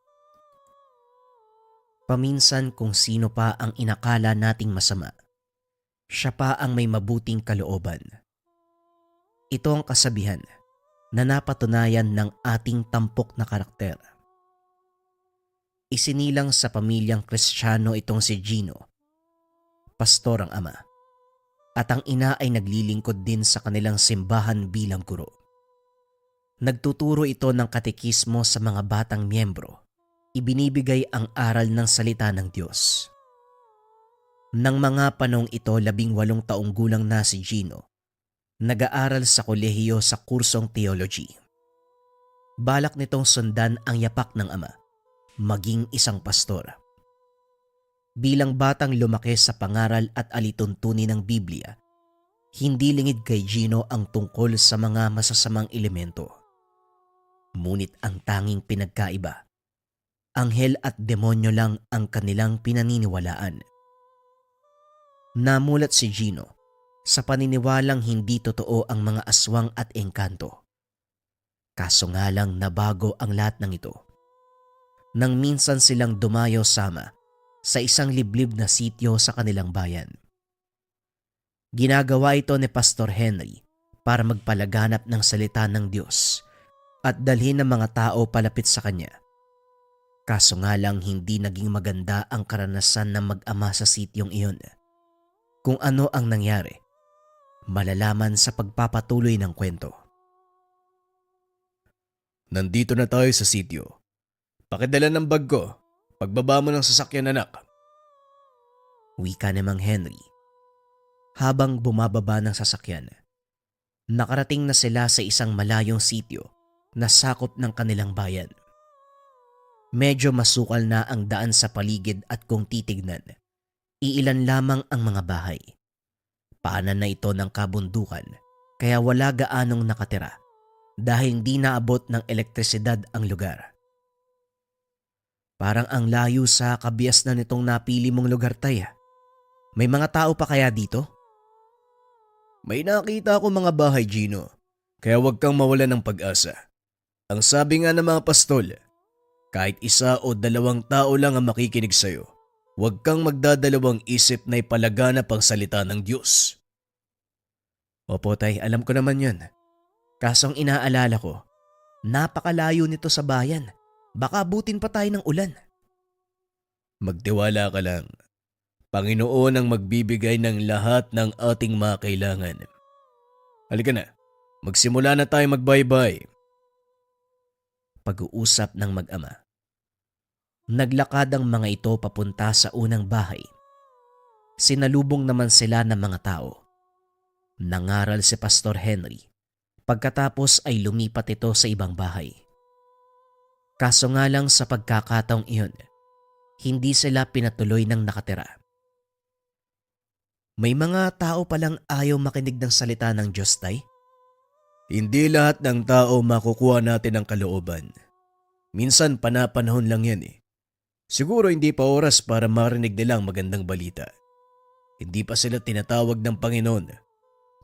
Paminsan kung sino pa ang inakala nating masama, siya pa ang may mabuting kalooban. Ito ang kasabihan na napatunayan ng ating tampok na karakter. Isinilang sa pamilyang Kristiyano itong si Gino. Pastor ang ama. At ang ina ay naglilingkod din sa kanilang simbahan bilang guro. Nagtuturo ito ng katekismo sa mga batang miyembro. Ibinibigay ang aral ng salita ng Diyos. Nang mga panong ito 18 taong gulang na si Gino, nag-aaral sa kolehiyo sa kursong theology. Balak nitong sundan ang yapak ng ama, maging isang pastor. Bilang batang lumaki sa pangaral at alituntunin ng Biblia, hindi lingid kay Gino ang tungkol sa mga masasamang elemento. Ngunit ang tanging pinagkaiba, anghel at demonyo lang ang kanilang pinaniniwalaan. Namulat si Gino sa paniniwalang hindi totoo ang mga aswang at engkanto. Kaso nga lang nabago ang lahat ng ito nang minsan silang dumayo sama sa isang liblib na sityo sa kanilang bayan. Ginagawa ito ni Pastor Henry para magpalaganap ng salita ng Diyos at dalhin ng mga tao palapit sa kanya. Kaso nga lang hindi naging maganda ang karanasan ng mag-ama sa sityong iyon. Kung ano ang nangyari, malalaman sa pagpapatuloy ng kwento.
Nandito na tayo sa sityo. Pakidala ng bag ko. Pagbaba mo ng sasakyan, anak.
Wika ni Mang Henry. Habang bumababa ng sasakyan, nakarating na sila sa isang malayong sityo na sakop ng kanilang bayan. Medyo masukal na ang daan sa paligid at kung titignan, iilan lamang ang mga bahay. Paanan na ito ng kabundukan kaya wala gaanong nakatira dahil hindi naabot ng elektrisidad ang lugar. Parang ang layo sa kabias na nitong napili mong lugar, tay. May mga tao pa kaya dito?
May nakita ako mga bahay, Gino. Kaya huwag kang mawala ng pag-asa. Ang sabi nga ng mga pastol, kahit 1 o 2 tao lang ang makikinig sa'yo, huwag kang magdadalawang isip na ipalaganap ang salita ng Diyos.
Opo, tay, alam ko naman yun. Kasong inaalala ko, napakalayo nito sa bayan. Baka abutin pa tayo ng ulan.
Magtiwala ka lang. Panginoon ang magbibigay ng lahat ng ating mga kailangan. Halika na, magsimula na tayo magbaybay.
Pag-uusap ng mag-ama. Naglakad ang mga ito papunta sa unang bahay. Sinalubong naman sila ng mga tao. Nangaral si Pastor Henry. Pagkatapos ay lumipat ito sa ibang bahay. Kaso nga lang sa pagkakataong iyon, hindi sila pinatuloy ng nakatira. May mga tao palang ayaw makinig ng salita ng Diyos, tay?
Hindi lahat ng tao makukuha natin ang kalooban. Minsan panapanahon lang yan eh. Siguro hindi pa oras para marinig nilang magandang balita. Hindi pa sila tinatawag ng Panginoon.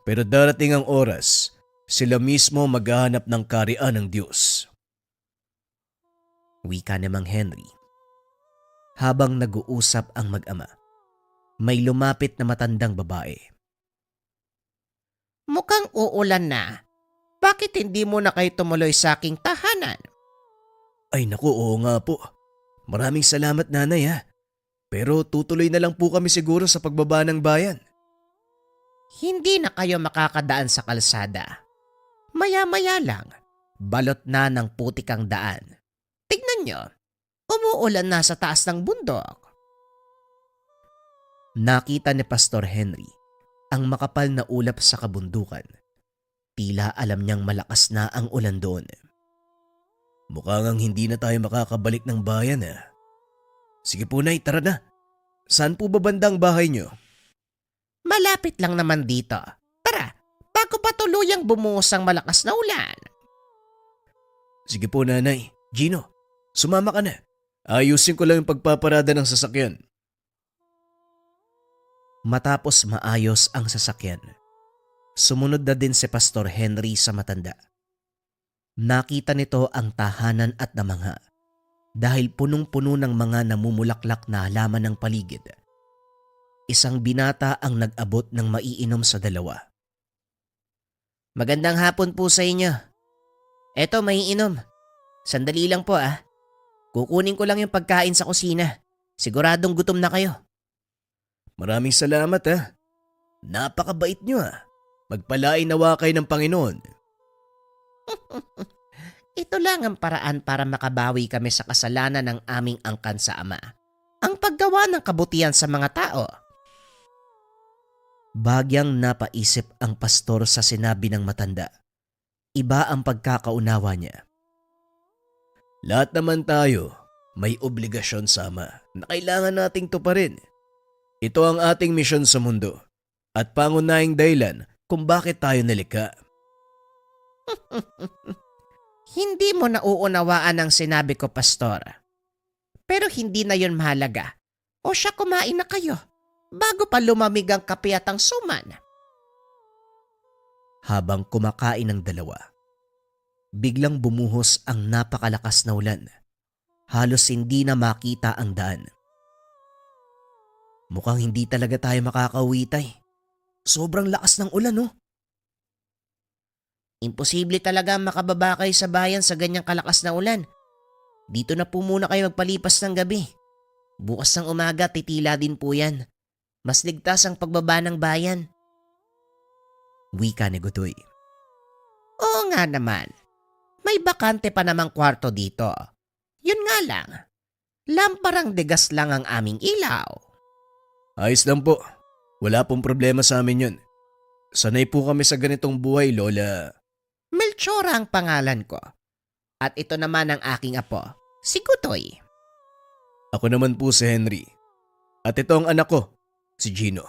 Pero darating ang oras, sila mismo maghahanap ng karian ng Diyos.
Wika ni Mang Henry. Habang nag-uusap ang mag-ama, may lumapit na matandang babae.
Mukhang uulan na. Bakit hindi mo na kayo tumuloy sa aking tahanan?
Ay naku, oo nga po. Maraming salamat, nanay ha. Pero tutuloy na lang po kami siguro sa pagbaba ng bayan.
Hindi na kayo makakadaan sa kalsada. Maya-maya lang, balot na ng putik ang daan. Tignan nyo, umuulan na sa taas ng bundok.
Nakita ni Pastor Henry ang makapal na ulap sa kabundukan. Tila alam niyang malakas na ang ulan doon.
Mukhang hindi na tayo makakabalik ng bayan ha. Sige po, nay, tara na. Saan po ba bandang bahay nyo?
Malapit lang naman dito. Tara, bago pa tuluyang bumuhos ang malakas na ulan.
Sige po, nanay. Gino, sumama ka na. Ayusin ko lang yung pagpaparada ng sasakyan.
Matapos maayos ang sasakyan, sumunod na din si Pastor Henry sa matanda. Nakita nito ang tahanan at namangha dahil punong-puno ng mga namumulaklak na halaman ng paligid. Isang binata ang nag-abot ng maiinom sa dalawa.
Magandang hapon po sa inyo. Eto, may inom. Sandali lang po ah. Kukunin ko lang yung pagkain sa kusina. Siguradong gutom na kayo.
Maraming salamat ha. Napakabait nyo ha. Magpalain nawa kayo ng Panginoon.
Ito lang ang paraan para makabawi kami sa kasalanan ng aming angkan sa Ama. Ang paggawa ng kabutihan sa mga tao.
Bagyang napaisip ang pastor sa sinabi ng matanda. Iba ang pagkakaunawa niya.
Lahat naman tayo may obligasyon sa Ama na kailangan nating tuparin. Ito ang ating misyon sa mundo at pangunahing dahilan kung bakit tayo nalikha.
Hindi mo nauunawaan ang sinabi ko, Pastor. Pero hindi na yon mahalaga. O siya, kumain na kayo bago pa lumamig ang kape at ang suman.
Habang kumakain ng dalawa, biglang bumuhos ang napakalakas na ulan. Halos hindi na makita ang daan. Mukhang hindi talaga tayo makakauwi, Tay. Sobrang lakas ng ulan, no?
Imposible talaga makababa kayo sa bayan sa ganyang kalakas na ulan. Dito na po muna kayo magpalipas ng gabi. Bukas ng umaga titila din po yan. Mas ligtas ang pagbaba ng bayan.
Wika ni Godoy.
Oo nga naman. May bakante pa namang kwarto dito. Yun nga lang. Lamparang degas lang ang aming ilaw.
Ayos lang po. Wala pong problema sa amin yun. Sanay po kami sa ganitong buhay, Lola.
Melchora ang pangalan ko. At ito naman ang aking apo, si Gutoy.
Ako naman po si Henry. At ito ang anak ko, si Gino.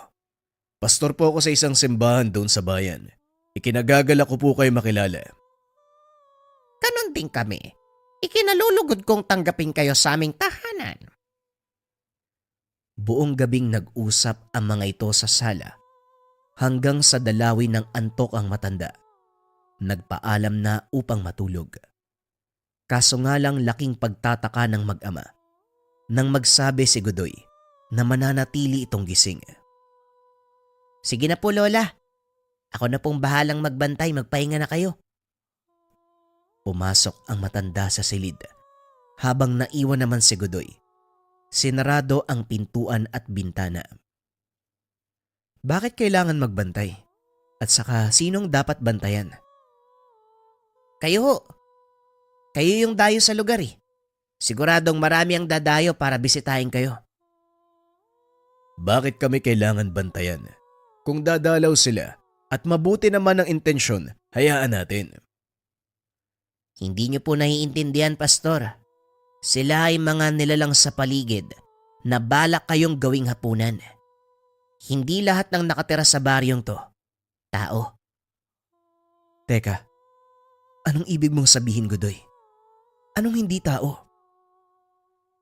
Pastor po ako sa isang simbahan doon sa bayan. Ikinagagala ko po kayo makilala.
Ganon din kami. Ikinalulugod kong tanggapin kayo sa aming tahanan.
Buong gabing nag-usap ang mga ito sa sala hanggang sa dalawin ng antok ang matanda. Nagpaalam na upang matulog. Kaso nga lang laking pagtataka ng mag-ama nang magsabi si Godoy na mananatili itong gising.
Sige na po, Lola. Ako na pong bahalang magbantay, magpahinga na kayo.
Pumasok ang matanda sa silid habang naiwan naman si Godoy. Sinarado ang pintuan at bintana. Bakit kailangan magbantay? At saka sinong dapat bantayan?
Kayo ho. Kayo yung dayo sa lugar eh. Siguradong marami ang dadayo para bisitahin kayo.
Bakit kami kailangan bantayan? Kung dadalaw sila at mabuti naman ang intensyon, hayaan natin.
Hindi niyo po naiintindihan, Pastor. Sila ay mga nilalang sa paligid na balak kayong gawing hapunan. Hindi lahat ng nakatira sa baryong to, tao.
Teka, anong ibig mong sabihin, Godoy? Anong hindi tao?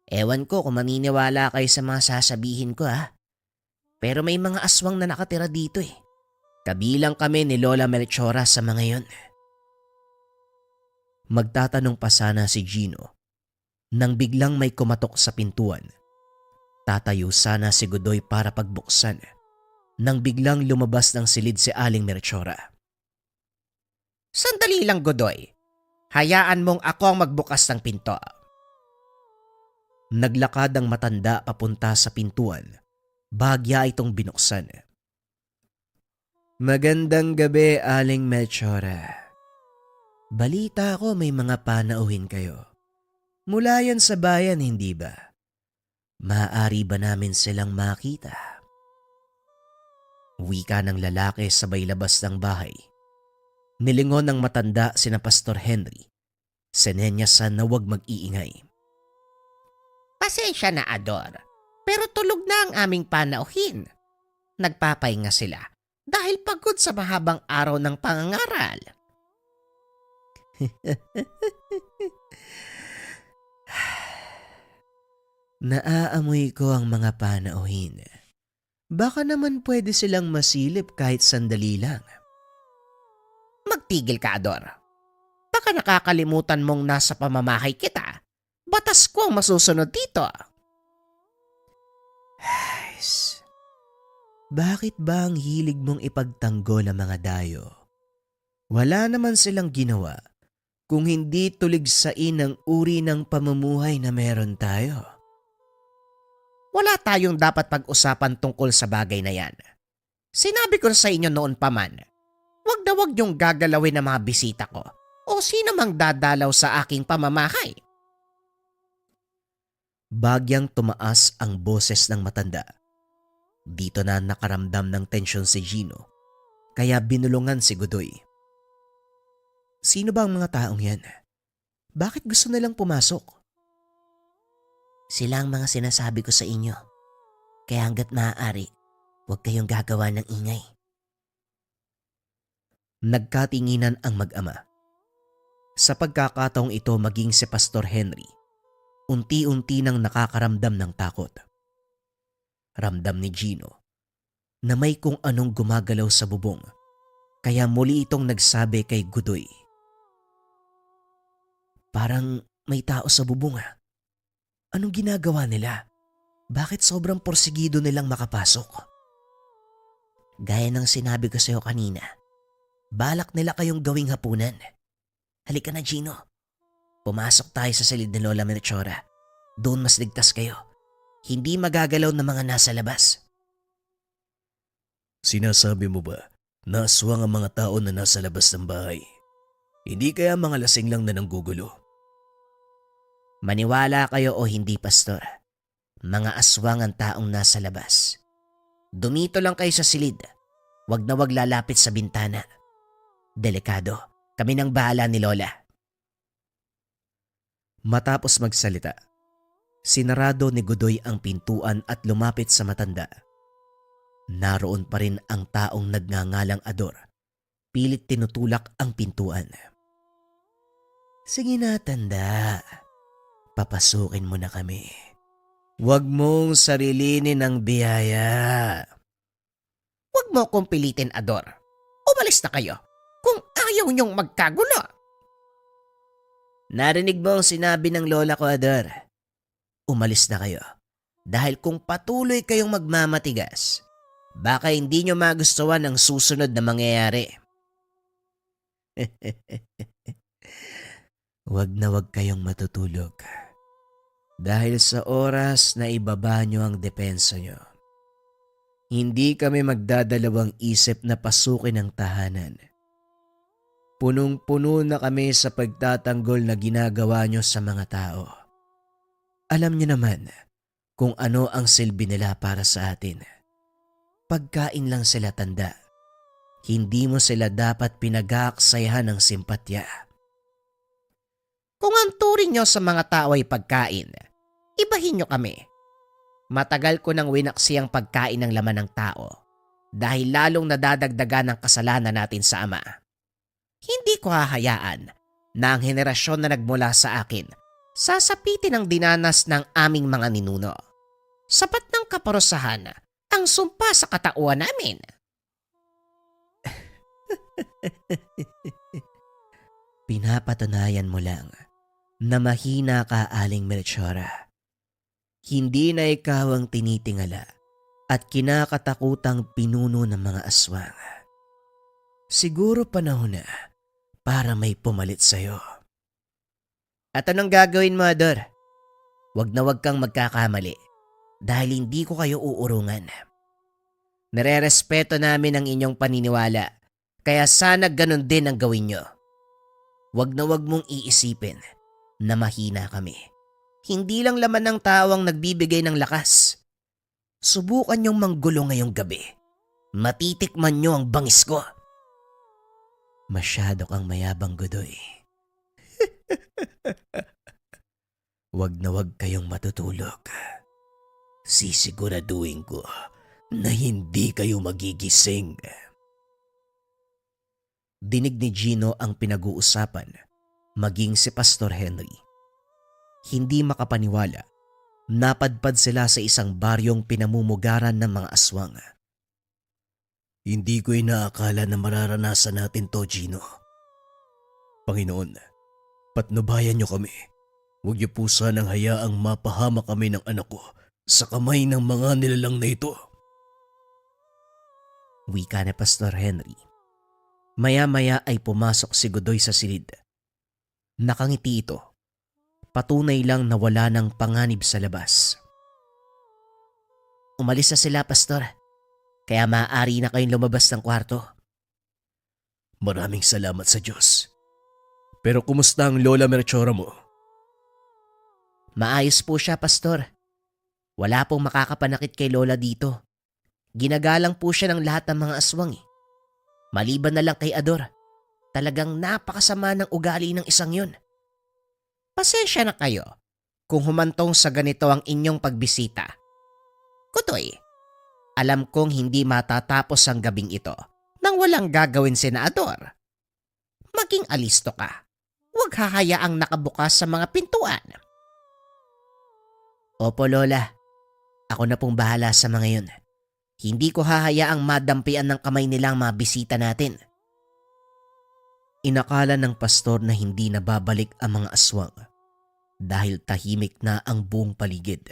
Ewan ko kung maniniwala kayo sa mga sasabihin ko Pero may mga aswang na nakatira dito eh. Kabilang kami ni Lola Melchora sa mga yon.
Magtatanong pa sana si Gino nang biglang may kumatok sa pintuan. Tatayo sana si Godoy para pagbuksan nang biglang lumabas ng silid si Aling Melchora.
Sandali lang, Godoy. Hayaan mong ako ang magbukas ng pinto.
Naglakad ang matanda papunta sa pintuan. Bahagya itong binuksan. Magandang gabi, Aling Melchora. Balita ko may mga panauhin kayo. Mula yan sa bayan, hindi ba? Maaari ba namin silang makita? Wika ng lalaki sabay labas ng bahay. Nilingon ng matanda sina Pastor Henry. Sinenyasan na huwag mag-iingay.
Pasensya na, Ador. Pero tulog na ang aming panauhin. Nagpapahinga sila dahil pagod sa mahabang araw ng pangangaral.
Naaamoy ko ang mga panauhin. Baka naman pwede silang masilip kahit sandali lang.
Magtigil ka, Ador. Baka nakakalimutan mong nasa pamamahay kita. Batas ko ang masusunod dito.
Guys, bakit ba ang hilig mong ipagtanggol ang mga dayo? Wala naman silang ginawa kung hindi tuligsain ang uri ng pamumuhay na meron tayo.
Wala tayong dapat pag-usapan tungkol sa bagay na yan. Sinabi ko sa inyo noon pa man, wag na wag yung gagalawin ng mga bisita ko o sino mang dadalaw sa aking pamamahay.
Bagyang tumaas ang boses ng matanda. Dito na nakaramdam ng tensyon si Gino, kaya binulungan si Godoy. Sino ba ang mga taong yan? Bakit gusto nilang pumasok?
Sila ang mga sinasabi ko sa inyo. Kaya hanggat maaari, huwag kayong gagawa ng ingay.
Nagkatinginan ang mag-ama. Sa pagkakataong ito maging si Pastor Henry, unti-unti nang nakakaramdam ng takot. Ramdam ni Gino na may kung anong gumagalaw sa bubong, kaya muli itong nagsabi kay Godoy. Parang may tao sa bubong ah. Anong ginagawa nila? Bakit sobrang porsigido nilang makapasok?
Gaya ng sinabi ko sa iyo kanina, balak nila kayong gawing hapunan. Halika na, Gino. Pumasok tayo sa silid ni Lola Melchora. Doon mas ligtas kayo. Hindi magagalaw ng mga nasa labas.
Sinasabi mo ba na aswang ang mga tao na nasa labas ng bahay? Hindi kaya mga lasing lang na nanggugulo?
Maniwala kayo o hindi, Pastor. Mga aswang ang taong nasa labas. Dumito lang kayo sa silid. Wag na wag lalapit sa bintana. Delikado. Kami nang bahala ni Lola.
Matapos magsalita, sinarado ni Godoy ang pintuan at lumapit sa matanda. Naroon pa rin ang taong nagngangalang Ador. Pilit tinutulak ang pintuan. Sige na, tanda. Papasukin mo na kami. Huwag mong sarilinin ang biyaya.
Huwag mo akong pilitin, Ador. Umalis na kayo kung ayaw niyong magkagulo.
Narinig mo ang sinabi ng lola ko, Ador. Umalis na kayo. Dahil kung patuloy kayong magmamatigas, baka hindi nyo magustuhan ang susunod na mangyayari. Huwag na huwag kayong matutulog. Dahil sa oras na ibaba nyo ang depensa nyo, hindi kami magdadalawang isip na pasukin ang tahanan. Punong-puno na kami sa pagtatanggol na ginagawa nyo sa mga tao. Alam nyo naman kung ano ang silbi nila para sa atin. Pagkain lang sila, tanda. Hindi mo sila dapat pinag-aaksayahan ng simpatya.
Kung ang turing nyo sa mga tao ay pagkain, ibahin nyo kami. Matagal ko nang winaksi ang pagkain ng laman ng tao dahil lalong nadadagdagan ang kasalanan natin sa Ama. Hindi ko hahayaan na ang henerasyon na nagmula sa akin sasapitin ang dinanas ng aming mga ninuno. Sapat ng kaparusahan ang sumpa sa katauhan namin.
Pinapatunayan mo lang na mahina ka, Aling Melchora. Hindi na ikaw ang tinitingala at kinakatakutang pinuno ng mga aswang. Siguro panahon na para may pumalit sa'yo. At anong gagawin mo, Ador? Wag na wag kang magkakamali dahil hindi ko kayo uurungan. Nare-respeto namin ang inyong paniniwala kaya sana ganun din ang gawin nyo. Wag na wag mong iisipin na mahina kami. Hindi lang laman ng tao ang nagbibigay ng lakas. Subukan niyong manggulo ngayong gabi. Matitikman niyo ang bangis ko. Masyado kang mayabang, Godoy. Wag na wag kayong matutulog. Sisiguraduhin ko na hindi kayo magigising. Dinig ni Gino ang pinag-uusapan, maging si Pastor Henry. Hindi makapaniwala Napadpad sila sa isang baryong pinamumugaran ng mga aswang.
Hindi ko inaakala na mararanasan natin to, Gino. Panginoon, patnubayan niyo kami. Huwag niyo po sanang hayaang mapahama kami ng anak ko sa kamay ng mga nilalang na ito.
Wika ni Pastor Henry. Maya-maya ay pumasok si Godoy sa silid. Nakangiti ito. Patunay lang na wala ng panganib sa labas. Umalis na sila, Pastor. Kaya maaari na kayong lumabas ng kwarto.
Maraming salamat sa Diyos. Pero kumusta ang Lola Melchora mo?
Maayos po siya, Pastor. Wala pong makakapanakit kay Lola dito. Ginagalang po siya ng lahat ng mga aswang eh. Maliban na lang kay Ador. Talagang napakasama ng ugali ng isang yun.
Pasensya na kayo kung humantong sa ganito ang inyong pagbisita. Godoy, alam kong hindi matatapos ang gabing ito nang walang gagawin si Ador. Maging alisto ka. Huwag hahayaang nakabukas sa mga pintuan.
Opo, Lola. Ako na pong bahala sa mga yun. Hindi ko hahayaang madampian ng kamay nilang mga bisita natin. Inakala ng pastor na hindi na babalik ang mga aswang dahil tahimik na ang buong paligid.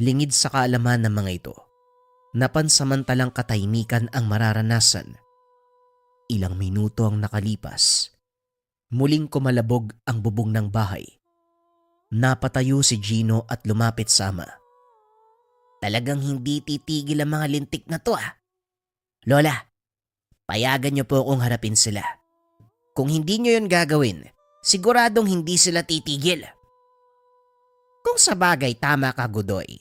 Lingid sa kaalaman ng mga ito, napansamantalang katahimikan ang mararanasan. Ilang minuto ang nakalipas. Muling kumalabog ang bubong ng bahay. Napatayo si Gino at lumapit sa ama.
Talagang hindi titigil ang mga lintik na to ah. Lola, payagan niyo po akong harapin sila. Kung hindi niyo yun gagawin, siguradong hindi sila titigil. Kung sa bagay tama ka, Godoy.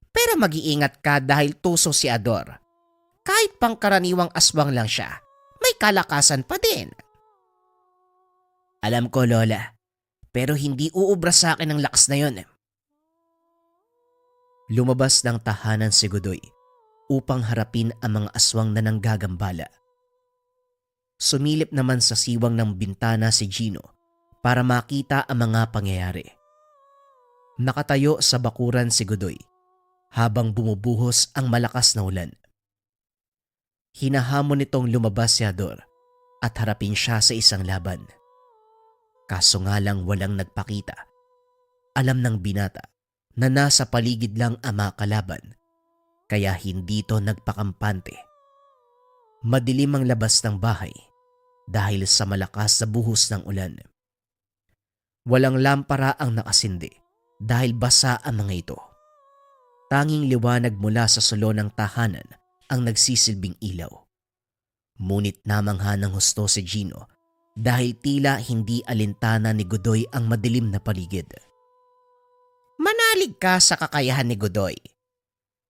Pero mag-iingat ka dahil tuso si Ador. Kahit pangkaraniwang aswang lang siya, may kalakasan pa din.
Alam ko, Lola, pero hindi uubra sa akin ang lakas na yon. Lumabas ng tahanan si Godoy upang harapin ang mga aswang na nanggagambala. Sumilip naman sa siwang ng bintana si Gino para makita ang mga pangyayari. Nakatayo sa bakuran si Godoy habang bumubuhos ang malakas na ulan. Hinahamon nitong lumabas si Ador at harapin siya sa isang laban. Kaso nga lang walang nagpakita. Alam ng binata na nasa paligid lang ang mga kalaban, kaya hindi to nagpakampante. Madilim ang labas ng bahay dahil sa malakas na buhos ng ulan. Walang lampara ang nakasindi dahil basa ang mga ito. Tanging liwanag mula sa sulo ng tahanan ang nagsisilbing ilaw. Ngunit namangha ng husto si Gino dahil tila hindi alintana ni Godoy ang madilim na paligid.
Manalig ka sa kakayahan ni Godoy.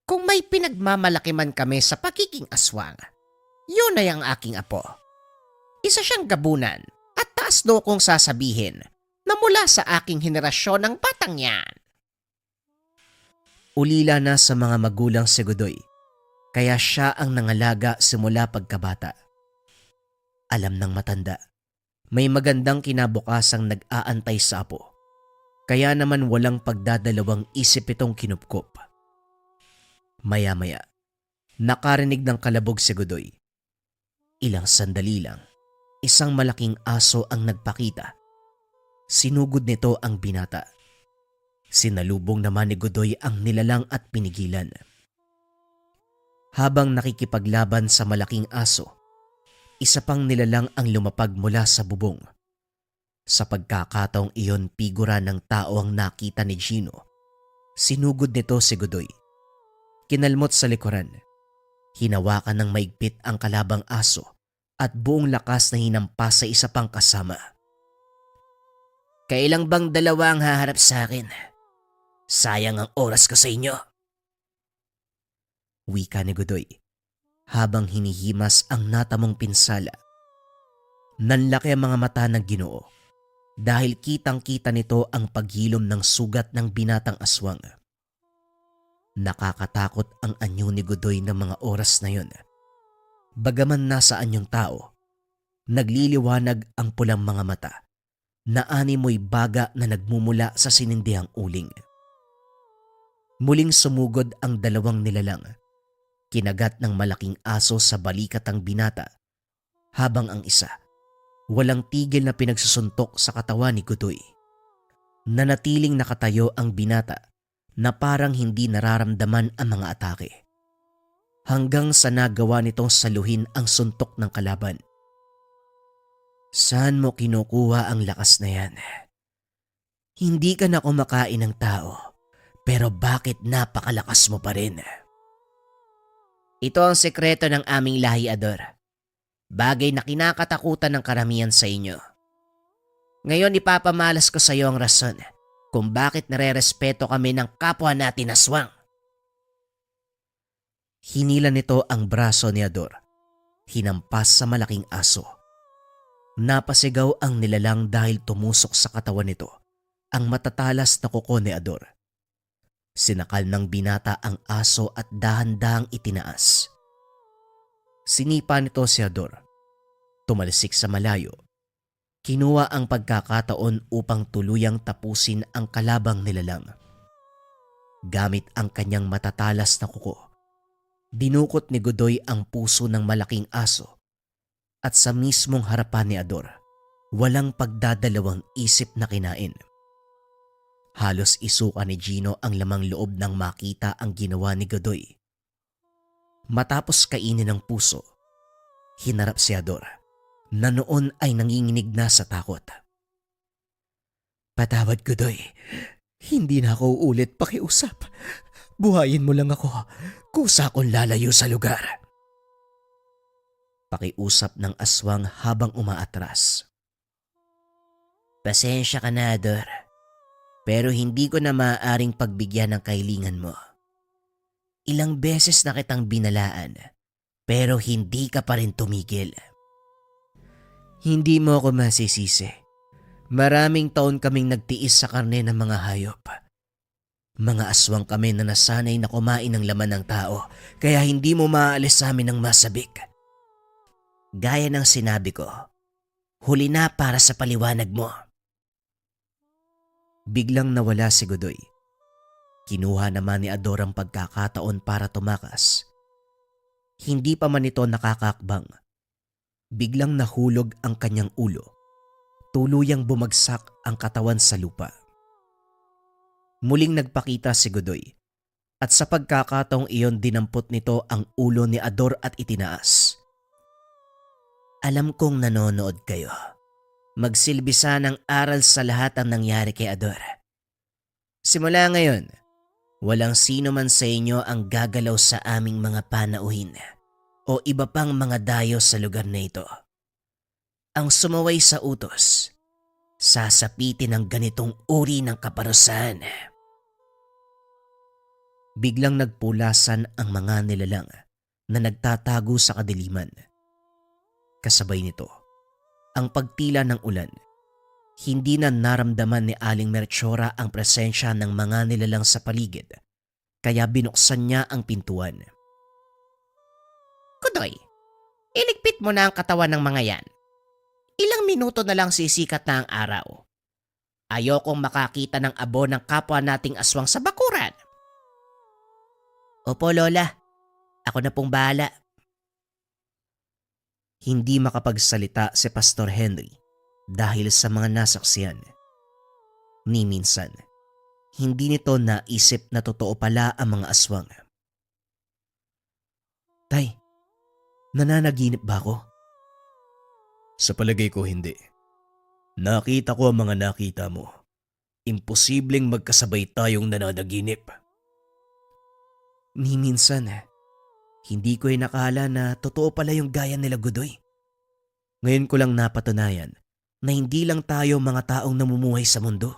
Kung may pinagmamalaki man kami sa pagiging aswang, yun ay ang aking apo. Isa siyang gabunan at taas do kong sasabihin na mula sa aking henerasyon ng batang yan.
Ulila na sa mga magulang si Godoy, kaya siya ang nangalaga simula pagkabata. Alam ng matanda, may magandang kinabukasang nag-aantay sa apo, kaya naman walang pagdadalawang isip itong kinupkop. Maya-maya, nakarinig ng kalabog si Godoy. Ilang sandali lang, isang malaking aso ang nagpakita. Sinugod nito ang binata. Sinalubong naman ni Godoy ang nilalang at pinigilan. Habang nakikipaglaban sa malaking aso, isa pang nilalang ang lumapag mula sa bubong. Sa pagkakataong iyon, figura ng tao ang nakita ni Gino. Sinugod nito si Godoy. Kinalmot sa likuran. Hinawakan ng maigpit ang kalabang aso at buong lakas na hinampas sa isa pang kasama.
Kailang bang dalawa ang haharap sa akin? Sayang ang oras ko sa inyo.
Wika ni Godoy habang hinihimas ang natamong pinsala. Nanlaki ang mga mata ng Ginoo dahil kitang-kita nito ang paghilom ng sugat ng binatang aswang. Nakakatakot ang anyo ni Godoy ng mga oras na yun. Bagaman nasa anyong tao, nagliliwanag ang pulang mga mata na animoy baga na nagmumula sa sinindihang uling. Muling sumugod ang dalawang nilalang. Kinagat ng malaking aso sa balikat ang binata, habang ang isa, walang tigil na pinagsusuntok sa katawan ni Godoy. Nanatiling nakatayo ang binata na parang hindi nararamdaman ang mga atake. Hanggang sa nagawa nitong saluhin ang suntok ng kalaban. Saan mo kinukuha ang lakas na yan? Hindi ka na kumakain ng tao, pero bakit napakalakas mo pa rin?
Ito ang sekreto ng aming lahi, Ador. Bagay na kinakatakutan ng karamihan sa inyo. Ngayon ipapamalas ko sa iyo ang rason kung bakit nare-respeto kami ng kapwa natin aswang.
Hinila nito ang braso ni Ador. Hinampas sa malaking aso. Napasigaw ang nilalang dahil tumusok sa katawan nito ang matatalas na kuko ni Ador. Sinakal ng binata ang aso at dahan-dahang itinaas. Sinipa nito si Ador. Tumalsik sa malayo. Kinuha ang pagkakataon upang tuluyang tapusin ang kalabang nilalang. Gamit ang kanyang matatalas na kuko, dinukot ni Godoy ang puso ng malaking aso at sa mismong harapan ni Ador, walang pagdadalawang isip na kinain. Halos isuka ni Gino ang lamang loob nang makita ang ginawa ni Godoy. Matapos kainin ng puso, hinarap si Ador na noon ay nanginginig na sa takot. Patawad, Godoy. Hindi na ako ulit pakiusap. Buhayin mo lang ako. Kusa akong lalayo sa lugar. Pakiusap ng aswang habang umaatras.
Pasensya ka na, Ador. Pero hindi ko na maaaring pagbigyan ng kahilingan mo. Ilang beses na kitang binalaan, pero hindi ka pa rin tumigil.
Hindi mo ako masisisi. Maraming taon kaming nagtiis sa karne ng mga hayop. Mga aswang kami na nasanay na kumain ng laman ng tao, kaya hindi mo maaalis sa amin ng masabik.
Gaya ng sinabi ko, huli na para sa paliwanag mo.
Biglang nawala si Godoy. Kinuha naman ni Ador ang pagkakataon para tumakas. Hindi pa man ito nakakakbang. Biglang nahulog ang kanyang ulo. Tuluyang bumagsak ang katawan sa lupa. Muling nagpakita si Godoy at sa pagkakataong iyon dinampot nito ang ulo ni Ador at itinaas.
Alam kong nanonood kayo. Magsilbisa ng aral sa lahat ang nangyari kay Ador. Simula ngayon, walang sino man sa inyo ang gagalaw sa aming mga panauhin o iba pang mga dayo sa lugar na ito. Ang sumaway sa utos, sasapitin ng ganitong uri ng kaparusahan.
Biglang nagpulasan ang mga nilalang na nagtatago sa kadiliman. Kasabay nito, ang pagtila ng ulan. Hindi na naramdaman ni Aling Melchora ang presensya ng mga nilalang sa paligid, kaya binuksan niya ang pintuan.
Godoy, iligpit mo na ang katawan ng mga yan. Ilang minuto na lang sisikat na ang araw. Ayokong makakita ng abo ng kapwa nating aswang sa bakuran. Opo, Lola. Ako na pong bahala.
Hindi makapagsalita si Pastor Henry dahil sa mga nasaksiyan. Ni minsan, hindi nito naisip na totoo pala ang mga aswang. Tay, nananaginip ba ako?
Sa palagay ko hindi. Nakita ko ang mga nakita mo. Imposibleng magkasabay tayong nananaginip.
Ni minsan, hindi ko nakala na totoo pala yung gaya nila Godoy. Ngayon ko lang napatunayan na hindi lang tayo mga taong namumuhay sa mundo.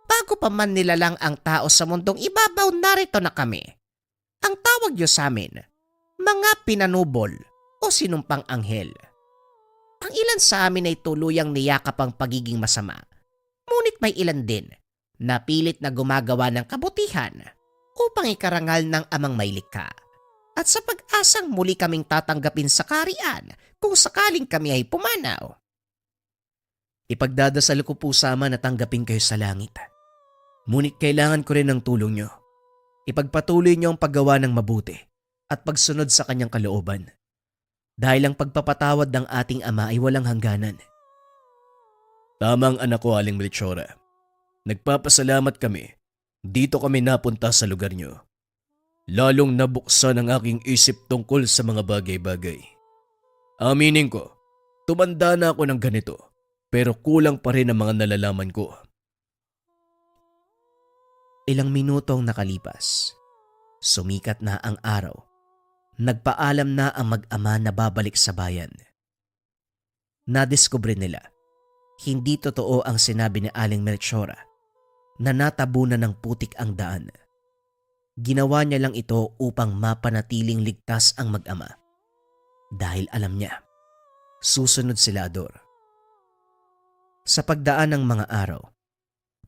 Bago pa man nilalang ang tao sa mundong ibabaw, narito na kami. Ang tawag niyo sa amin, mga pinanubol o sinumpang anghel. Ang ilan sa amin ay tuluyang niyakap ang pagiging masama. Ngunit may ilan din na pilit na gumagawa ng kabutihan upang ikarangal ng amang may likha. At sa pag-asang muli kaming tatanggapin sa kaharian kung sakaling kami ay pumanaw.
Ipagdadasal ko po sama na tanggapin kayo sa langit.
Ngunit kailangan ko rin ng tulong nyo. Ipagpatuloy nyo ang paggawa ng mabuti at pagsunod sa kanyang kalooban. Dahil ang pagpapatawad ng ating Ama ay walang hangganan. Tamang anak ko, Aling Melchora. Nagpapasalamat kami. Dito kami napunta sa lugar nyo. Lalong nabuksan ang aking isip tungkol sa mga bagay-bagay. Aminin ko, tumanda na ako ng ganito, pero kulang pa rin ang mga nalalaman ko.
Ilang minutong nakalipas. Sumikat na ang araw. Nagpaalam na ang mag-ama na babalik sa bayan. Nadiskubre nila, hindi totoo ang sinabi ni Aling Melchora na natabunan ng putik ang daan. Ginawa niya lang ito upang mapanatiling ligtas ang mag-ama. Dahil alam niya, susunod sila Ador. Sa pagdaan ng mga araw,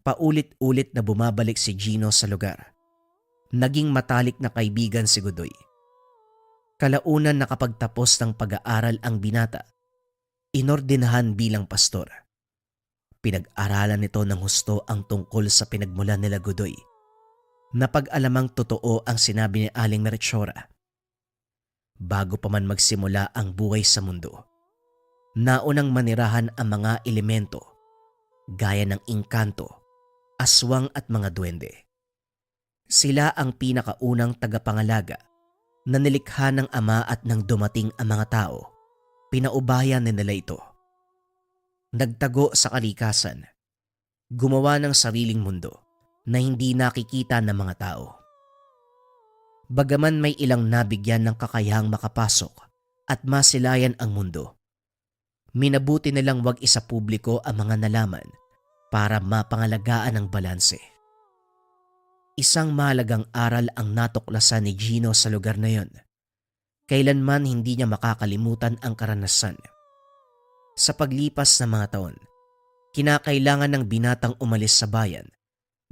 paulit-ulit na bumabalik si Gino sa lugar. Naging matalik na kaibigan si Godoy. Kalaunan nakapagtapos ng pag-aaral ang binata, inordinahan bilang pastor. Pinag-aralan nito ng husto ang tungkol sa pinagmulan nila Godoy. Napag-alamang totoo ang sinabi ni Aling Melchora. Bago pa man magsimula ang buhay sa mundo, naunang manirahan ang mga elemento gaya ng engkanto, aswang at mga duwende. Sila ang pinakaunang tagapangalaga na nilikha ng Ama at nang dumating ang mga tao, pinaubayan nila ito. Nagtago sa kalikasan, gumawa ng sariling mundo na hindi nakikita ng mga tao. Bagaman may ilang nabigyan ng kakayahang makapasok at masilayan ang mundo, minabuti nilang wag isa publiko ang mga nalaman para mapangalagaan ang balanse. Isang mahalagang aral ang natuklasan ni Gino sa lugar na yon. Kailanman hindi niya makakalimutan ang karanasan. Sa paglipas ng mga taon, kinakailangan ng binatang umalis sa bayan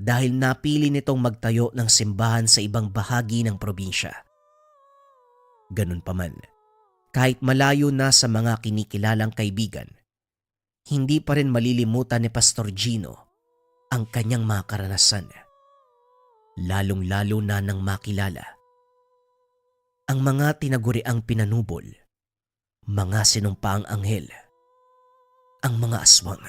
dahil napili nitong magtayo ng simbahan sa ibang bahagi ng probinsya. Ganun pa man, kahit malayo na sa mga kinikilalang kaibigan, hindi pa rin malilimutan ni Pastor Gino ang kanyang mga karanasan. Lalong-lalo na nang makilala ang mga tinaguriang pinanubol, mga sinumpaang anghel, ang mga aswang.